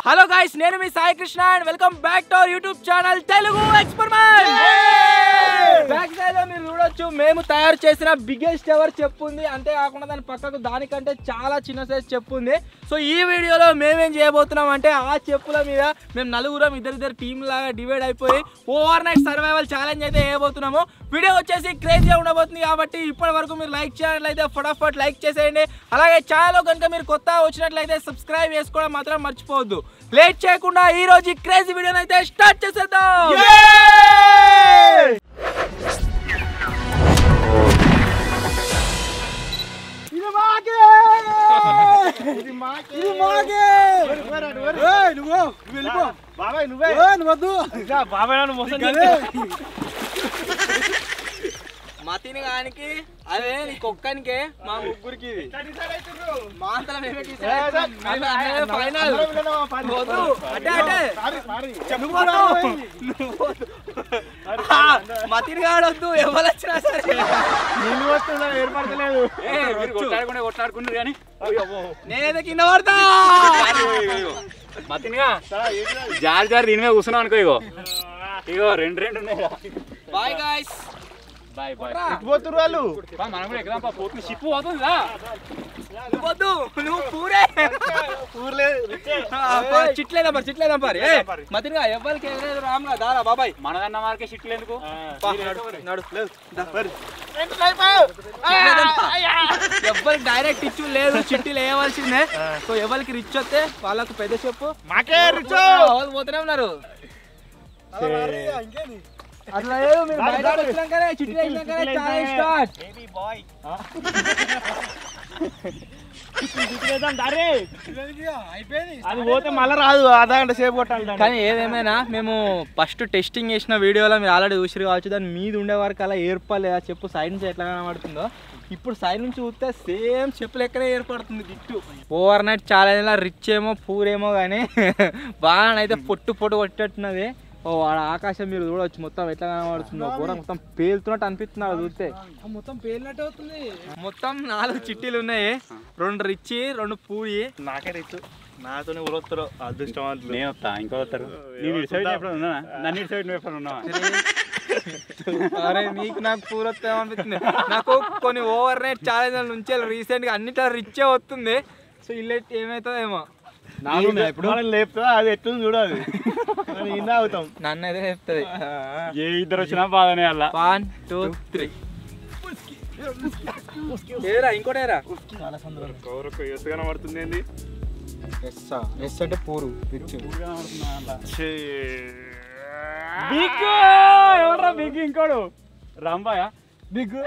Hello guys, నేను మీ Sai Krishna and welcome back to our YouTube channel Telugu experiment. Back side లో మీరు చూడొచ్చు మేము తయారు చేసిన బిగ్గెస్ట్ ఎవర్ చెప్పు ఉంది. అంతేకాకుండా దాని పక్కకు దానికంటే చాలా చిన్న సైజ్ చెప్పు ఉంది. సో ఈ వీడియోలో మేమేం చేయబోతున్నాం అంటే ఆ చెప్పుల మీద మేము నలుగురం ఇద్దరిద్దరు టీమ్ లాగా డివైడ్ అయిపోయి ఓవర్ నైట్ సర్వైవల్ ఛాలెంజ్ అయితే వేయబోతున్నాము. వీడియో వచ్చేసి క్రేజీగా ఉండబోతుంది కాబట్టి ఇప్పటి వరకు మీరు లైక్ చేయాలైతే ఫటాఫట్ లైక్ చేసేయండి. అలాగే ఛానల్ కనుక మీరు కొత్తగా వచ్చినట్లయితే సబ్స్క్రైబ్ చేసుకోవడం మాత్రం మర్చిపోవద్దు. లేట్ చేయకుండా ఈ రోజు క్రేజీ వీడియోని అయితే స్టార్ట్ చేసేద్దాం. మతిని కానికి అదే నీకు ఒక్కనికే మా ముగ్గురికి మతిని కాడొద్దు ఎవరు వచ్చినా సరే ఏర్పడతలేదు. కొట్లాడుకున్నారు కానీ నేనైతే కింద పడతా. మతినిగా జారి జారి దీని మీద కూర్చున్నాం అనుకో. ఇగో ఇగో రెండు ఉన్నాయి. Bye guys. Bye bye. పోతురు వాళ్ళు మనం కూడా ఎగ్జాంపుల్ పోతుంది. షిప్ పోతుందా? నువ్వు పూరే చిట్లేదా మరి మతిగా ఎవరికి ఎగలేదు రామ్లా దారా బాబాయ్. మనదన్న మార్కే షిట్లు ఎందుకు? ఎవరికి డైరెక్ట్ ఇచ్చు లేదు, చిట్టీలు వేయవలసిందే. సో ఎవరికి రిచ్ వస్తే వాళ్ళకు పెద్ద చెప్పు మాకే రిచ్ పోతూనే ఉన్నారు. అట్లా లేదు, మీరు బయటకు వచ్చినాకనే చిట్టీలు వేసినాకనే ఛాలెంజ్ స్టార్ట్. అది పోతే మళ్ళీ రాదు, ఆధా గంట సేపు కొట్టాలి. కానీ ఏదేమైనా మేము ఫస్ట్ టెస్టింగ్ చేసిన వీడియోలో మీరు ఆల్రెడీ చూసిరు కావచ్చు. దాని మీద ఉండే వరకు అలా ఏర్పడలేదా చెప్పు సైడ్ నుంచి ఎట్లా కనబడుతుందో. ఇప్పుడు సైడ్ నుంచి చూస్తే సేమ్ చెప్పులు ఎక్కడే ఏర్పడుతుంది గిట్టు. ఓవర్ నైట్ ఛాలెంజ్ రిచ్ ఏమో పూరేమో కానీ బాగానైతే పొట్టు కొట్టేట్టున్నది. ఓ ఆడ ఆకాశం మీరు చూడవచ్చు మొత్తం ఎట్లా కనబడుతుందో. ఘోరం మొత్తం పేలుతున్నట్టు అనిపిస్తున్నారు చూస్తే. మొత్తం పేలినట్టు అవుతుంది. మొత్తం 4 చిట్టీలు ఉన్నాయి. 2 రిచ్ 2 పూరి. నాకే రిచ్, నాతోనే ఊరొస్తారు అదృష్టం. నేను వస్తా, ఇంకో వస్తారు. నేను ఇటు సైడ్ ఎప్పుడు ఉన్నా, నన్ను ఇటు సైడ్ నువ్వు ఎప్పుడు ఉన్నావా? అరే నీకు నాకు పూర అనిపిస్తుంది. నాకు కొన్ని ఓవర్ నైట్ ఛాలెంజ్ నుంచి రీసెంట్ గా అన్నిట్లో రిచే వస్తుంది. సో ఇల్లు ఏమవుతుందో ఏమో. ఇప్పుడు లేపుతా అది ఎట్లుంది చూడాలి. అవుతాం నన్ను అయితే చెప్తుంది. ఏ ఇద్దరు వచ్చినా బాగానే అలా. 1 2 3 ఏరా ఇంకోటేరా కనబడుతుంది. ఏంది ఎస్ అంటే పూరు రిచ్. బిగ్ ఎవరా బిగ్? ఇంకోడు రాంబాయా బిగ్.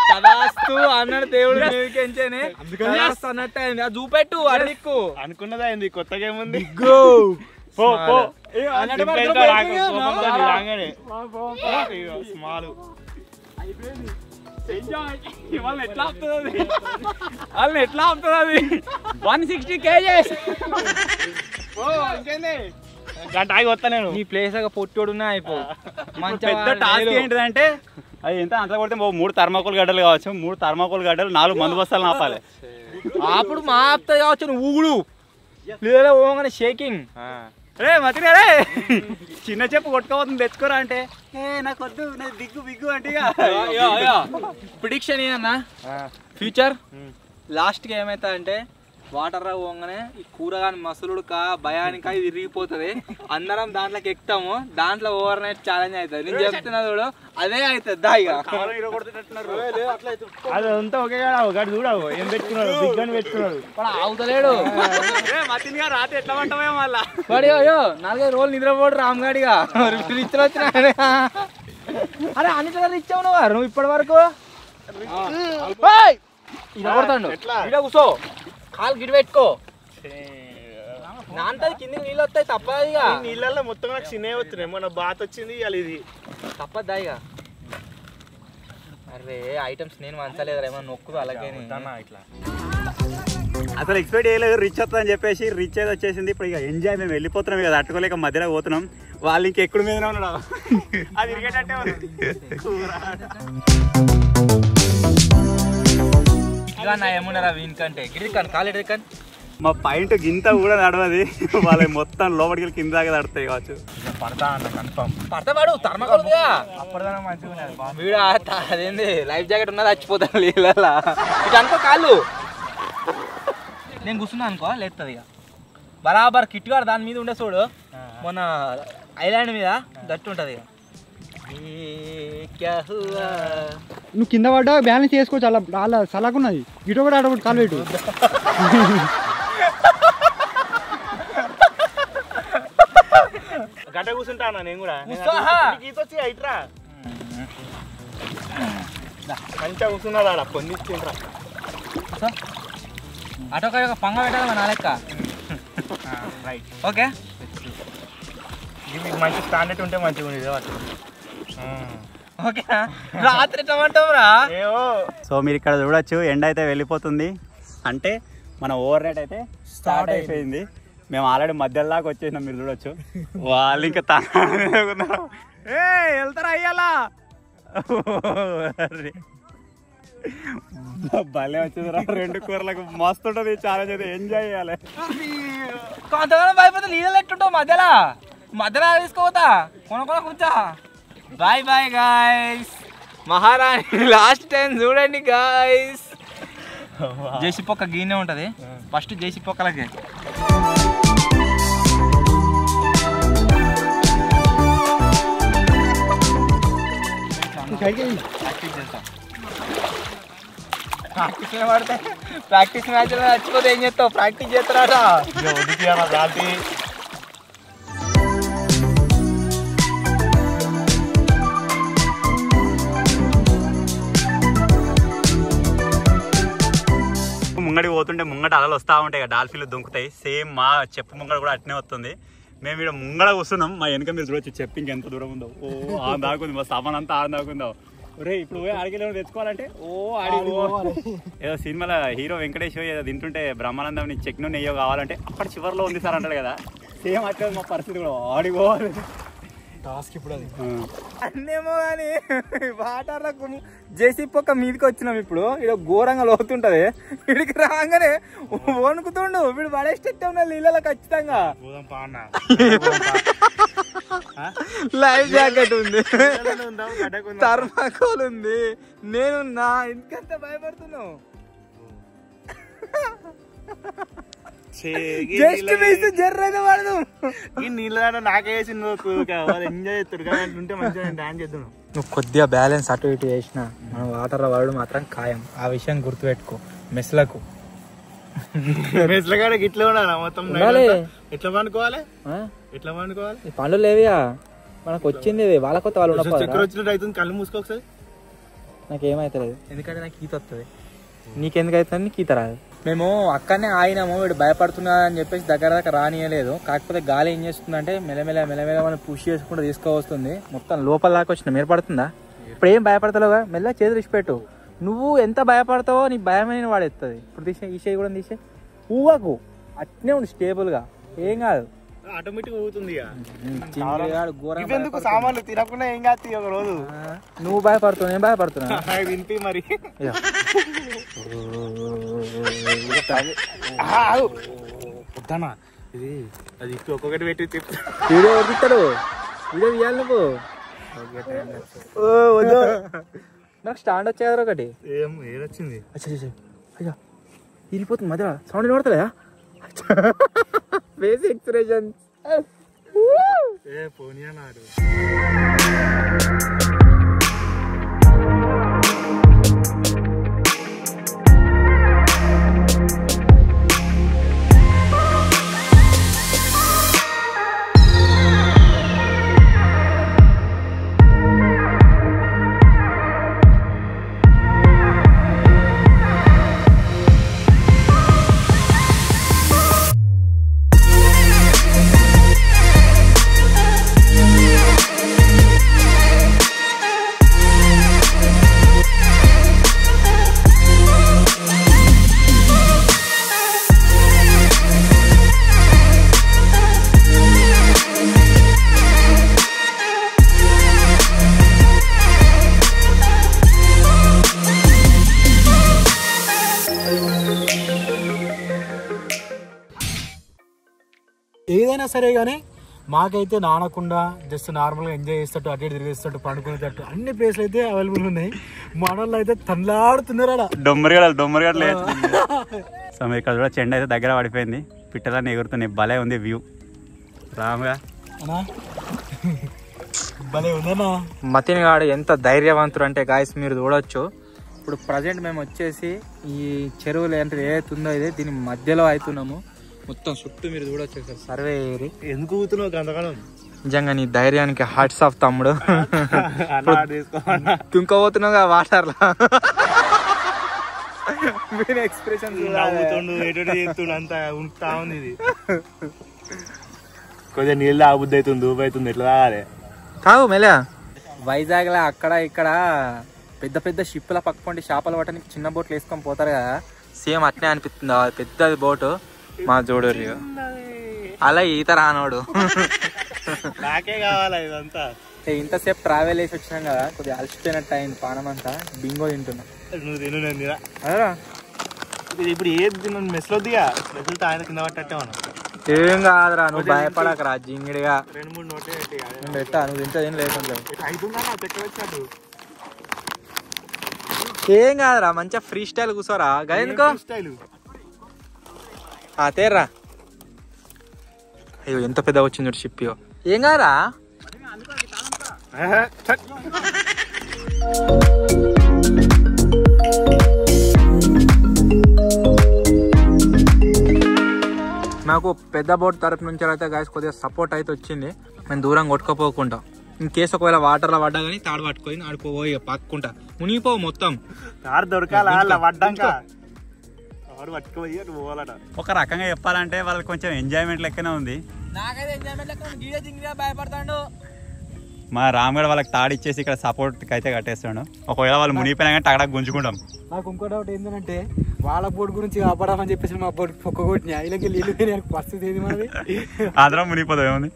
తదాస్తు అన్నాడు దేవుడు మీకెంచేనే అన్నట్టు అయింది. అది చూపెట్టు అడిక్కు అనుకున్నదా అయింది. కొత్తగా ఏముంది? స్మాల్ వాళ్ళని ఎట్లా ఆపుతుంది అది? 160 kgs. గంట ఆగి వస్తా నేను. నీ ప్లేస్ పొట్టోడున్నా అయిపో. పెద్ద టాస్క్ ఏంటిదంటే అది ఎంత అంత కొడితే 3 థర్మాకోల్ గడ్డలు కావచ్చు. 3 థర్మాకోల్ గడ్డలు 4 మందు బస్తాలు ఆపాలి. అప్పుడు మా ఆపుతా కావచ్చు. నువ్వు ఊగుడు లేదా ఓగానే షేకింగ్. రే మతిగా రే చిన్న చెప్పు కొట్టుకోవద్దు తెచ్చుకోరా అంటే నాకు వద్దు, నాకు బిగ్గు బిగ్గు అంటే ప్రిడిక్షన్ ఏదన్నా ఫ్యూచర్ లాస్ట్కి ఏమవుతా అంటే వాటర్ రాగానే ఈ కూరగాని మసలుడుక భయానిక ఇది విరిగిపోతుంది. అందరం దాంట్లోకి ఎక్కుతాము. దాంట్లో ఓవర్ నైట్ ఛాలెంజ్ అవుతుంది. నేను చెప్తున్నా చూడు అదే అవుతుంది. దాయిగా అదంతా ఒకే ఒకటి చూడవు ఏం పెట్టుకున్నాడు, బిగ్ అని పెట్టుకున్నాడు. అవుతలేడు మతిగా రాత్రి ఎట్లా పట్టమే మళ్ళా. వాడి అయ్యో 4-5 రోజులు నిద్రపోడు రామ్గాడిగా రిచ్లు వచ్చిన. అరే అన్నిట్లో రిచ్ అవునవా నువ్వు ఇప్పటి వరకు? ఇలా కొడతాడు. ఇలా కూర్చో, కాలు గిడి పెట్టుకో. నాంతది కింద నీళ్ళు వస్తాయి తప్పదు. ఇక నీళ్ళల్లో మొత్తం నాకు చిన్న వస్తున్నాయి. మొన్న బాత్ వచ్చింది ఇవాళ ఇది తప్పద్దా ఇక. అరే ఐటమ్స్ నేను వంచలేదు ఏమన్నా నొక్కు అలాగే ఇట్లా. అసలు ఎక్స్పెక్ట్ చేయలేదు రిచ్ వస్తుందని చెప్పేసి. రిచ్ అయితే వచ్చేసింది. ఇప్పుడు ఇక ఎంజాయ్ మేము వెళ్ళిపోతున్నాం ఇక తట్టుకోలేక మధ్యలో పోతున్నాం. వాళ్ళు ఇంకెక్కడ మీద ఉన్నాడు అది ఇరిగేటట్టే ఇంకా నా ఏమున్నారా వీనికంటే గిరి కానీ కాలేడు కానీ మా పాయింట్ గింత కూడా నడవది వాళ్ళ మొత్తం లోపలికి వెళ్ళి కింద దాకా నడుతాయి కావచ్చు. పడతా అన్న కన్ఫర్మ్. పడతావాడు తర్మకోలుగా అప్పటిదాకా మంచిగా ఉన్నది బాగా. వీడు అదేంది లైఫ్ జాకెట్ ఉన్నది చచ్చిపోతాను నీళ్ళ ఇటు అనుకో కాళ్ళు నేను కూర్చున్నా అనుకో లేస్తుంది ఇక బరాబర్ కిట్గాడు దాని మీద ఉండే చూడు మొన్న ఐలాండ్ మీద గట్టి ఉంటుంది ఇక నువ్వు కింద పడ్డా బ్యాలెన్స్ చేసుకోవచ్చు. అలా అలా సలాకున్నది ఇటు కూడా ఆడకూడదు కాలు ఇటు. గట్ట కూర్చుంటా అన్న నేను కూడా. గీత వచ్చి అయిట్రా మంచిగా కూర్చున్నాడు ఆడ పొందించుకుంటా. అటొక పంగ పెట్టాలి నా లెక్క. రైట్ ఓకే ఇది మంచి స్టాండర్డ్ ఉంటే మంచిగా ఉండేది అట్లా. ఓకేనా రాత్రి టమాటోరా. సో మీరు ఇక్కడ చూడొచ్చు ఎండ అయితే వెళ్ళిపోతుంది, అంటే మన ఓవర్ నైట్ అయితే స్టార్ట్ అయిపోయింది. మేము ఆల్రెడీ మధ్యలో దాకా వచ్చేసినాం, మీరు చూడొచ్చు. వాళ్ళు ఇంకా వెళ్తారా అయ్యాలా భలే వచ్చిందిరా. 2 కూరలకు మస్తు ఉంటుంది, చాలా చేసి ఎంజాయ్ చేయాలి. కొంతమంది భయపడితే నీళ్ళు ఎట్టుంటావు మధ్యలో మధ్యలో తీసుకోపోతా కొనుక్కోన కూర్చా. Bye bye guys. మహారాణి లాస్ట్ టైం చూడండి గాయస్. జేసీ పొక్క గీనే ఉంటుంది, ఫస్ట్ జేసీ పొక్కలకి ప్రాక్టీస్ చేస్తాం. ప్రాక్టీస్ పడితే ప్రాక్టీస్ మ్యాచ్ చచ్చిపోతే ఏం చేస్తావు, ప్రాక్టీస్ చేస్తారాట. ముంగడికి పోతుంటే ముంగట అలలు వస్తూ ఉంటాయి కదా, డాల్ఫిన్లు దుంకుతాయి. సేమ్ మా చెప్పు ముంగడ కూడా అట్నే వస్తుంది. మేము ఇక్కడ ముంగడ వస్తున్నాం, మా వెనక మీరు చూడొచ్చు చెప్పు ఇంకెంత దూరం ఉందో. ఓ ఆ దాకుంది, మా సామాన్ అంతా ఆడ దాకుందో. రే ఇప్పుడు పోయి ఆడికి తెచ్చుకోవాలంటే ఆడికి ఏదో సినిమాలో హీరో వెంకటేష్ ఏదో తింటుంటే బ్రహ్మానందం చెక్ను నెయ్యో కావాలంటే అక్కడ చివరిలో ఉంది సార్ అంటాడు కదా, సేమ్ అట్లేదు మా పరిస్థితి కూడా. ఆడికి పోవాలి టాస్క్ ఇప్పుడు అది అన్నేమో కానీ వాటర్లకు జేసీ పొక్క మీదకి వచ్చినాం. ఇప్పుడు ఇక్కడ ఘోరంగా లోతుంటది, వీడికి రాగానే వణుకుతుండు, వీడు పడేస్తే ఉన్నా నీళ్ళలో ఖచ్చితంగా. లైఫ్ జాకెట్ ఉంది, థర్మాకోల్ ఉంది, నేను నా ఇంకంత భయపడుతున్నావు. జర్రైతే ఈ నీళ్ళ నాకేసి ఎంజాయ్ చేస్తాడు మంచిగా డాన్స్ చేద్దాం. నువ్వు కొద్దిగా బ్యాలెన్స్ అటు ఇటు చేసిన మనం వాటర్లో వాడడం మాత్రం ఖాయం. ఆ విషయం గుర్తుపెట్టుకో. మెస్లకు మెస్ల కాడ ఇట్లా ఉండాలి మొత్తం. ఎట్లా పండుకోవాలి, ఎట్లా పండుకోవాలి? పనులు లేవియా మనకు వచ్చింది, వాళ్ళ కొత్త వాళ్ళు చక్కెర వచ్చినట్టు అవుతుంది. కళ్ళు మూసుకో ఒకసారి. నాకేమైతలేదు, ఎందుకంటే నాకు ఈత వస్తుంది. నీకెందుకు అవుతుంది? నీకు ఈత రాదు. మేము అక్కడనే ఆగినాము, వీడు భయపడుతున్నా అని చెప్పేసి దగ్గర దాకా రానియలేదు. కాకపోతే గాలి ఏం చేస్తుందంటే మెల్లమెల్ల మనం పుష్ చేసుకుంటూ తీసుకువస్తుంది. మొత్తం లోపల దాకా వచ్చిన ఏర్పడుతుందా? ఇప్పుడు ఏం భయపడతావుగా, మెల్ల చేతులు తీసిపెట్టు. నువ్వు ఎంత భయపడతావో నీ భయమైన వాడేస్తుంది. ఇప్పుడు తీసే ఈ చేయి కూడా తీసే, ఊవకు అట్నే ఉండు స్టేబుల్గా, ఏం కాదు. ఆటోమేటిక్ ఊగుతుంది. సామాన్లు తినకుండా ఏం కాదు ఒక రోజు. నువ్వు భయపడుతున్నావు, నేను భయపడుతున్నా. వింపి మరి వద్దానా ఇది అది ఒక్కొక్కటి పెట్టి వీడియో వదిస్తాడు, వీడియో తీయాలి నువ్వు. నాకు స్టాండ్ వచ్చేది ఒకటి. ఏం ఏదొచ్చింది? అయ్యా ఇరిపోతుంది మధ్య సౌండ్ వినపడతలేదా? ఫేస్ ఎక్స్ప్రెషన్స్ పోనీ అన్నారు. ఏదైనా సరే కానీ మాకైతే నానకుండా జస్ట్ నార్మల్గా ఎంజాయ్ చేస్తట్టు అటు ఇటు తిరిగేస్తట్టు పండుకునేటట్టు అన్ని ప్లేస్లు అయితే అవైలబుల్ ఉన్నాయి. మన వాళ్ళు అయితే తనలాడుతున్నారు అలా డొమ్మరిగడ లేదు. సో ఇక్కడ కూడా చెండ అయితే దగ్గర పడిపోయింది, పిట్టలన్నీ ఎగురుతున్నాయి, భలే ఉంది వ్యూ. రాముగా భలే ఉందన్నా. మతిన్ గాడు ఎంత ధైర్యవంతుడు అంటే గాయస్ మీరు చూడొచ్చు. ఇప్పుడు ప్రజెంట్ మేము వచ్చేసి ఈ చెరువులు ఏంటంటే ఏదైతుందో ఇదే దీని మధ్యలో అవుతున్నాము. మొత్తం చుట్టూ మీరు చూడొచ్చు సార్ సర్వే ఏరి. ఎందుకు ఊతున్నావు గంతకాలం? నిజంగా నీ ధైర్యానికి హార్ట్స్ ఆఫ్ తమ్ముడు. తుంకపోతున్నావుగా వాటర్లా. ఎక్స్ప్రెషన్ అంతా ఉంటా ఉంది. ఇది కొంచెం నీళ్ళు ఆబుద్ది అవుతుంది, దూపు అవుతుంది, ఎట్లా తాగాలి? కావు మెలా వైజాగ్ లో అక్కడ ఇక్కడ పెద్ద పెద్ద షిప్పుల పక్కపండి చేపలు పట్టడానికి చిన్న బోట్లు వేసుకొని పోతారు కదా, సేమ్ అట్నే అనిపిస్తుంది. పెద్ద బోటు మా జోడూరి అలా ఈత రానోడు. నాకే కావాలా ఇదంతా? ఇంతసేపు ట్రావెల్ చేసి వచ్చినాం కదా, కొద్దిగా అలసిపోయినట్టు అయింది పానం అంతా. బింగో తింటున్నా. నువ్వు తిను, నేను తినా. ఇప్పుడు ఏది తిన్నాను? మెస్లో దిగా మెస్లు ఆయన కింద పట్టట్టే మనం. ఏం కాదురా, నువ్వు భయపడకరా. జింగిడిగా 2-3 నోటే పెట్టా, నువ్వు తింటే తిని లేకుండా వచ్చినట్టు. ఏం కాదురా, మంచిగా ఫ్రీ స్టైల్ కూర్చోరా. గదెందుకో స్టైల్ తేర్రా. అయ్యో ఎంత పెద్ద వచ్చింది షిప్. ఏం కాదురా. నాకు పెద్ద బోట్ తరపు నుంచి అయితే గాయస్ కొద్దిగా సపోర్ట్ అయితే వచ్చింది. మేము దూరం కొట్టుకోపోకుండా ఇన్ కేసు ఒకవేళ వాటర్లో పడ్డా కానీ తాడు పట్టుకొని ఆడుకోపోయి పక్కుంటా మునిగిపోవు మొత్తం. తాడు దొరకాల పడ్డాక పట్టుకోపోయి పోవాలట. ఒక రకంగా చెప్పాలంటే వాళ్ళకి కొంచెం ఎంజాయ్మెంట్ లెక్కనే ఉంది. నాకైతే ఎంజాయ్మెంట్ లెక్క భయపడతాడు. మా రాముగడ వాళ్ళకి తాడిచ్చేసి ఇక్కడ సపోర్ట్ అయితే కట్టేస్తాడు. ఒకవేళ వాళ్ళు మునిగిపోయినా కానీ టగడా గుంజుకుంటాం. నాకు ఇంకో డౌట్ ఏంటంటే వాళ్ళ బోర్డు గురించి కాపాడామని చెప్పేసి మా బోర్డు పొక్క కొట్టిన ఇలాగే నీళ్ళు పరిస్థితి ఏది మనది? ఆంధ్ర మునిగిపోతాం ఏముంది.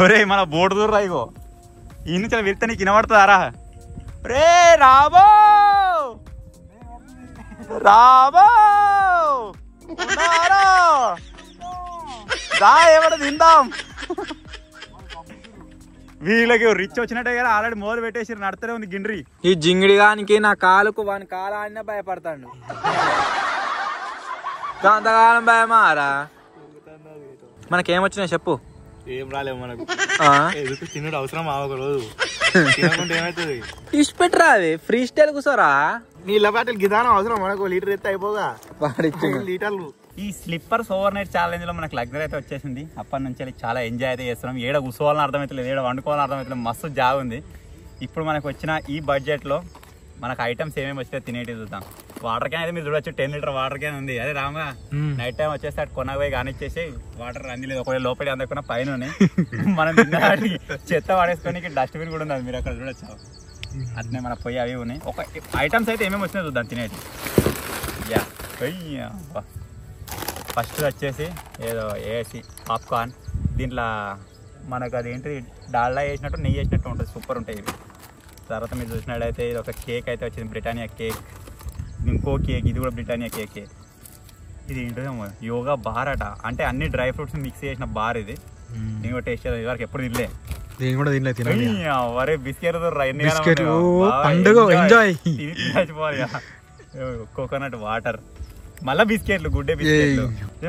ఒరే మన బోర్డు దూరం రాయిగో ఈ నుంచి వెళ్తే నీకు వినబడుతుందారా? రే రాబో రాబో ఏమన్నా తిందాం. వీళ్ళకి రిచ్ వచ్చినట్టే కదా ఆల్రెడీ మొదలు పెట్టేసి నడుతూనే ఉంది గిండ్రి. ఈ జింగిడి గానికి నా కాలుకు వాని కాలు ఆడినా భయపడతాడు. అంతకాలం భయమారా. మనకేమొచ్చినా చెప్పు. ఏం రాలేవు మనకు. ఎదుగు తినడు అవసరం ఒక రోజు ఏమవుతుంది? ఇష్ట పెట్టరా అది ఫ్రీ స్టైల్ కూర్చోరా. నీళ్ళ బాటిల్ గిదానం అవసరం మనకు. లీటర్ ఎత్తే అయిపోగా లీటర్లు. ఈ స్లిప్పర్స్ ఓవర్ నైట్ ఛాలెంజ్ లో మనకు లగ్జరీ అయితే వచ్చేసింది. అప్పటి నుంచి చాలా ఎంజాయ్ అయితే చేస్తున్నాం. ఏడ కూర్చోవాలని అర్థమవుతలేదు, ఏడ వండుకోవాలని అర్థమవుతలేదు. మస్తు జాగ్ ఉంది. ఇప్పుడు మనకు వచ్చిన ఈ బడ్జెట్ లో మనకు ఐటమ్స్ ఏమేమి వస్తే తినేటి చూద్దాం. వాటర్ క్యాన్ అయితే మీరు చూడొచ్చు, 10 లీటర్ వాటర్ క్యాన్ ఉంది. అదే రామా నైట్ టైం వచ్చేసి అటు కొనగా కానిచ్చేసి వాటర్ అన్ని లేదు. ఒకవేళ లోపలి అందకుండా పైన మనం తిన్నవాడికి చెత్త పడేసుకొని డస్ట్బిన్ కూడా ఉంది, మీరు అక్కడ చూడొచ్చు. అట్నే మన పొయ్యి అవి ఉన్నాయి. ఒక ఐటమ్స్ అయితే ఏమేమి వచ్చినాయి చూద్దాం తినేటి. యా ఫస్ట్ వచ్చేసి ఏదో ఏసి పాప్కార్న్. దీంట్లో మనకు అదేంటి డాల్డా వేసినట్టు నెయ్యి వేసినట్టు ఉంటుంది, సూపర్ ఉంటాయి ఇవి. తర్వాత మీరు చూసినట్టయితే ఇది ఒక కేక్ అయితే వచ్చింది, బ్రిటానియా కేక్. ఇంకో కేక్, ఇది కూడా బ్రిటానియా కేక్. ఇది ఏంటో యోగా బార్ అట, అంటే అన్ని డ్రై ఫ్రూట్స్ మిక్స్ చేసిన బార్ ఇది. నేను కూడా టేస్ట్ చేయాలి, ఇవరకు ఎప్పుడు తినలే. వరే బిస్కెట్ కోకోనట్ వాటర్, మళ్ళీ బిస్కెట్లు, గుడ్డే బిస్కెట్లు.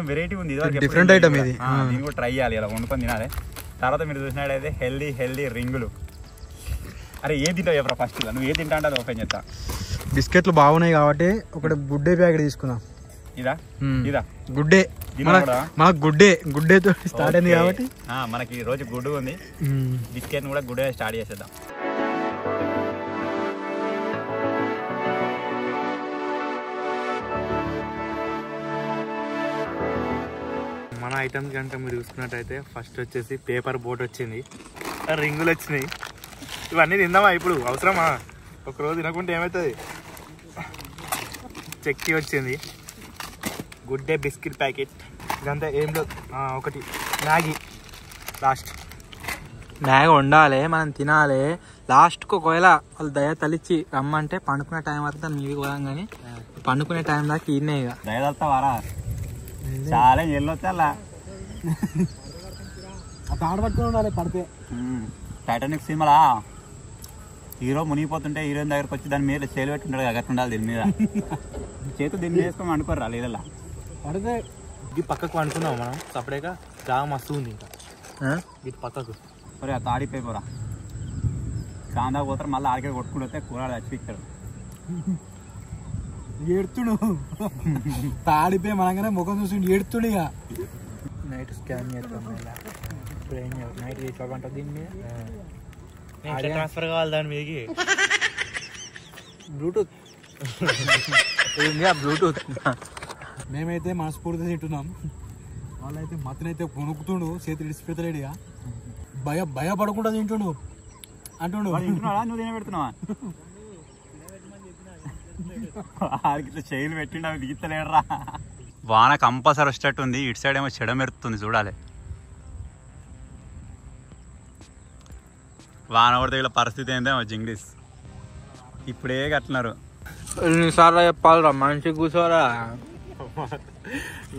వెరైటీ ఉంది, డిఫరెంట్ ఐటమ్ ఇది. దీన్ని కూడా ట్రై చేయాలి, ఇలా వండుకొని తినాలి. తర్వాత మీరు చూసినట్టయితే హెల్దీ రింగులు. అరే ఏ తింటావు చెప్పరా ఫస్ట్? నువ్వు ఏ తింటా అంటే అది ఓపెన్ చేస్తా. బిస్కెట్లు బాగున్నాయి కాబట్టి ఒకటి గుడ్డే ప్యాకెట్ తీసుకుందాం. ఇదా గుడ్డే, మనకు గుడ్డేతో స్టార్ట్ అయింది కాబట్టి మనకి ఈ రోజు గుడ్డు ఉంది. బిస్కెట్ కూడా గుడ్డే స్టార్ట్ చేసేద్దాం. మన ఐటమ్స్ కనుక మీరు చూసుకున్నట్టయితే ఫస్ట్ వచ్చేసి పేపర్ బోట్ వచ్చింది, రింగులు వచ్చినాయి. ఇవన్నీ తిందామా ఇప్పుడు? అవసరమా? ఒకరోజు తినకుంటే ఏమవుతుంది? చెక్కి వచ్చింది, గుడ్ డే బిస్కెట్ ప్యాకెట్. ఇదంతా ఏం లేదు. ఒకటి మ్యాగీ, లాస్ట్ మ్యాగీ వండాలి, మనం తినాలి. లాస్ట్కి ఒకవేళ వాళ్ళు దయ తలిచి రమ్మంటే పండుకునే టైం వరకు దాన్ని మీవి పోదాం, కానీ పండుకునే టైం దాకా ఈయనే. ఇక దయదలుతావారా? చాలా వెళ్ళొచ్చు అలా ఆ తాడు పట్టుకొని ఉండాలి పడితే. టైటానిక్ సినిమాలా హీరో మునిగిపోతుంటే హీరోయిన్ దగ్గరకు వచ్చి దాని మీద చేలు పెట్టుకుంటాడు గట్టు ఉండాలి దీని మీద చేతు దీన్ని వేసుకొని అనుకోరా నీళ్ళ పడితే ఇది పక్కకు అనుకున్నాం మనం సపరేట్గా జాగా మస్తు ఉంది ఇంకా ఇది పక్కకు మరి ఆ తాడిపోయిపోరా కాందా పోతారు మళ్ళీ ఆడికే కొట్టుకుంటూ వస్తే కూర చచ్చిపిస్తాడు ఏడుతుడు తాడిపోయి మనగానే ముఖం చూసి ఏడుతుడు ఇక. నైట్ స్కాన్ చేస్తాం ఇప్పుడు ఏం చేయాలి నైట్ తీసుకోమంటారు దీని మీద ట్రాన్స్ఫర్ కావాలి దాని మీదకి బ్లూటూత్ బ్లూటూత్. మేమైతే మనస్ఫూర్తిగా తింటున్నాం, వాళ్ళైతే మతనైతే కొనుక్కుతుండు చేతులు ఇడిచిపెట్టలేడు ఇక. భయపడకుండా తింటుండు అంటుండు. నువ్వు తినబెడుతున్నావా ఇట్లా చైలు పెట్టిండు అవి దిగుతలేడరా. వాన కంపల్సరీ వచ్చేటట్టు ఉంది, ఇటు సైడ్ ఏమో చెడ మెరుతుంది చూడాలి. వాన పడితే వీళ్ళ పరిస్థితి ఏందేమో జింగ్లీస్ ఇప్పుడే కట్టినారు. ఎన్నిసార్లు చెప్పాలరా మంచి కూర్చోరా,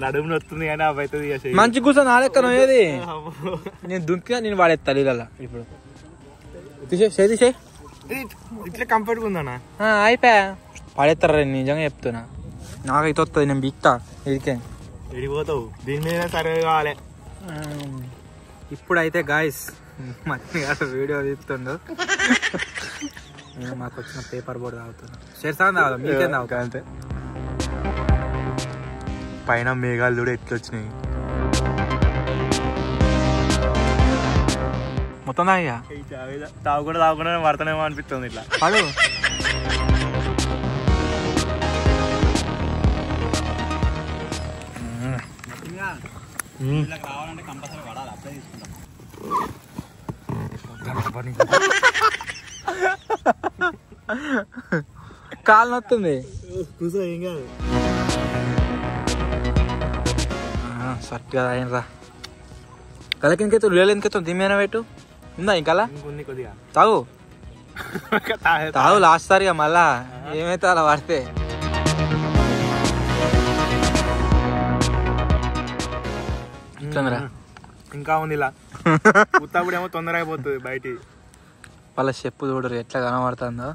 నడుము నొస్తుంది కానీ అవి అవుతుంది మంచి కూర్చో నా లెక్క ఏది నేను దుంకినా నేను వాడేస్తా నీళ్ళ. ఇప్పుడు తీసే ఇట్లా కంఫర్ట్గా ఉందన్నా అయిపోయా పడేస్తారా నిజంగా చెప్తున్నా. నాకైతే వస్తుంది నేను బిక్తా ఇదికే విడిపోతావు దీని మీద సరే కావాలి. ఇప్పుడైతే గాయస్ మళ్ళీ వీడియో తీస్తుండు, నేను మాకు వచ్చిన పేపర్ బోర్డు తాగుతున్నా. షేర్సాన్ తాగుతా మీకేం తాగుతా అంతే. పైన మేఘాలు కూడా ఎట్లా వచ్చినాయి మొత్తం తాగా తాగకుండా పడతానేమో అనిపిస్తుంది ఇట్లా. పడు రావాలంటే కంపల్సరీ పడాలి, అప్లై తీసుకుంటాం. కాలు నొత్తుంది కూర్చో ఏం కాదు. సరిగ్గా అయినరా కలకి ఇంకెత్తు లేలు ఎందుకెత్తు దిమ్మేనా పెట్టు ఉందా ఇంకా ఇంకొన్ని కొద్దిగా తాగు తాగు లాస్ట్ సారిగా మళ్ళా ఏమైతే అలా పడితే. ఇంకా ఉంది ఇలా ఉత్తప్పుడేమో తొందరగా అయిపోతుంది బయటికి. వాళ్ళ చెప్పు చూడరు ఎట్లా కనబడుతుందో,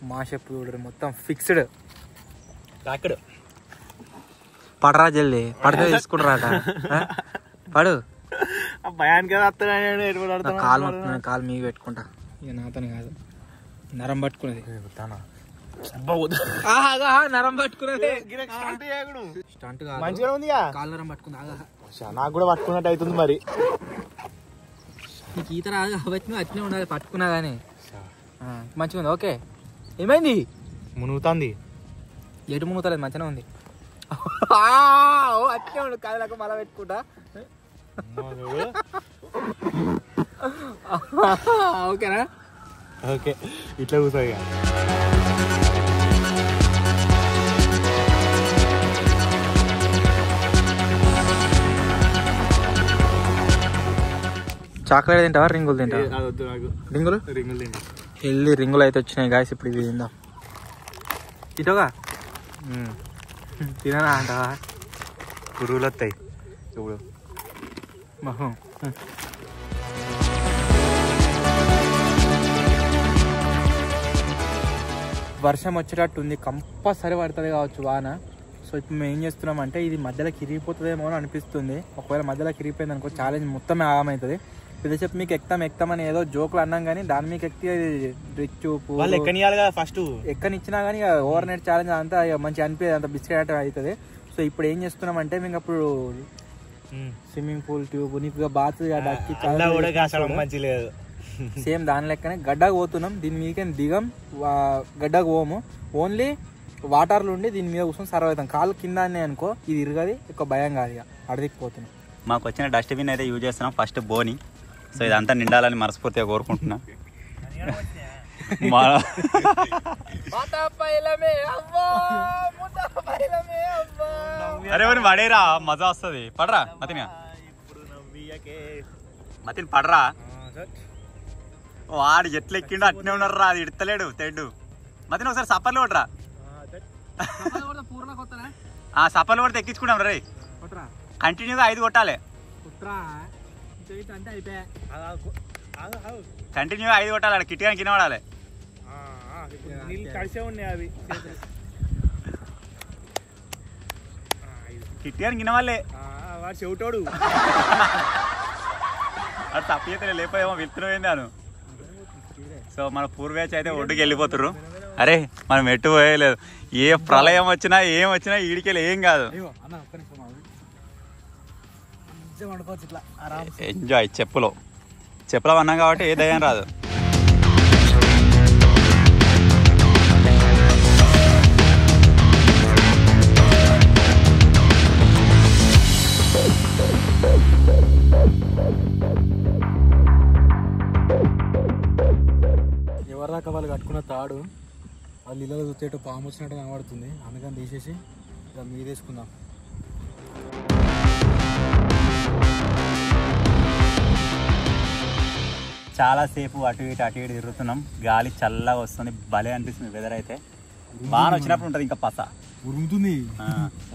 మా చెప్పు చూడరు మొత్తం ఫిక్స్డ్. అక్కడ పడరా జల్ది పడితే తీసుకుంటారాట పడు. భయానికి కాలు మొత్తం కాలు మీకు పెట్టుకుంటా ఇక నాతోనే కాదు నరం పట్టుకునేది నరం పట్టుకునేది స్టంట్ కాదు మంచిగా ఉంది కాలు నరం పట్టుకుంది. నాకు కూడా పట్టుకున్నట్టు అవుతుంది మరి. నీకు ఈత రాదు కాబట్టి అట్నే ఉండాలి పట్టుకున్నా కానీ మంచిగా ఉంది. ఓకే ఏమైంది మునుగుతుంది ఎటు మునుగుతలేదు మంచిగా ఉంది. అట్నే ఉండు కాదు మళ్ళా పెట్టుకుంటా. ఓకేనా ఓకే ఇట్లా కూర్చోగా. చాక్లెట్ తింటావా రింగులు తింటావా? రింగులు రింగులు తింటా. హెల్దీ రింగులు అయితే వచ్చినాయి గాయస్. ఇప్పుడు ఇవి తిందాం. ఇటోగా తినరా అంటావా? పురుగులు వస్తాయి ఇప్పుడు. వర్షం వచ్చేటట్టు ఉంది, కంపల్సరీ పడుతుంది కావచ్చు వాన. సో ఇప్పుడు మేము ఏం చేస్తున్నాం అంటే ఇది మధ్యలో కిరిగిపోతుందేమో అని అనిపిస్తుంది. ఒకవేళ మధ్యలో కిరిగిపోయింది అనుకో ఛాలెంజ్ మొత్తమే ఆగమవుతుంది. ఇది చెప్పి మీకు ఎక్కుతాం అని ఏదో జోకులు అన్నాం కానీ దాని మీకు ఎక్కి రిచ్ వాళ్ళు ఎక్కనియాలి కదా ఫస్ట్. ఎక్కనిచ్చినా కానీ ఓవర్ నైట్ ఛాలెంజ్ అంతా మంచిగా అనిపించదు, అంత బిస్కెట్ అవుతుంది. సో ఇప్పుడు ఏం చేస్తున్నాం అంటే మేము అప్పుడు స్విమ్మింగ్ పూల్ ట్యూబ్ నీకు బాత్ మంచి లేదు సేమ్ దాని లెక్కనే గడ్డకు పోతున్నాం. దీని మీదకే దిగం, గడ్డకు పోము, ఓన్లీ వాటర్లు ఉండి దీని మీద కూర్చొని సర్వ్ అవుతాం. కాలు కింద అనుకో ఇది ఇరగది, ఎక్కువ భయం కాదు. ఇక అడదిక్కిపోతున్నాం. మాకు వచ్చిన డస్ట్బిన్ అయితే యూజ్ చేస్తున్నాం ఫస్ట్ బోని. సో ఇదంతా నిండాలని మనస్ఫూర్తిగా కోరుకుంటున్నా. అరే మరి పడేరా మజా వస్తుంది. పడరా మతిని మతిని పడరా. వాడు ఎట్లా ఎక్కిండో అట్నే ఉన్నారా, అది ఇడతలేడు తెడ్డు. మతిని ఒకసారి సప్పర్లు కొట్టరా, సప్పర్లు కొడితే ఎక్కించుకుంటాం రే. కంటిన్యూగా 5 కొట్టాలి. అంటే అయిపోయా. కంటిన్యూగా 5 కొట్టాలి. అక్కడ కిట్గా కింద పడాలి. నీళ్ళు కలిసే ఉన్నాయి అవి. కిట్గా కింద వాళ్ళే వాడు చెవిటోడు. అది తప్పైతే లేకపోయేమో విత్తనం అను. సో మన పూర్వేజ్ అయితే ఒడ్డుకి వెళ్ళిపోతుర్రు. అరే మనం ఎట్టు పోయలేదు. ఏ ప్రళయం వచ్చినా ఏం వచ్చినా ఈడికెళ్ళి ఏం కాదు. ఎంజాయ్. చెప్పులో అన్నాం కాబట్టి ఏ దయ్యం రాదు. ఎవరిదాకా వాళ్ళు కట్టుకున్న తాడు వాళ్ళు ఇళ్ళలో చూసేటో పాము వచ్చినట్టు కనబడుతుంది. అందుకని తీసేసి ఇక మీదేసుకుందాం. చాలాసేపు అటు ఇటు తిరుగుతున్నాం. గాలి చల్లగా వస్తుంది. భలే అనిపిస్తుంది వెదర్ అయితే. వాన వచ్చినప్పుడు ఉంటుంది ఇంకా పస ఉరుగుతుంది.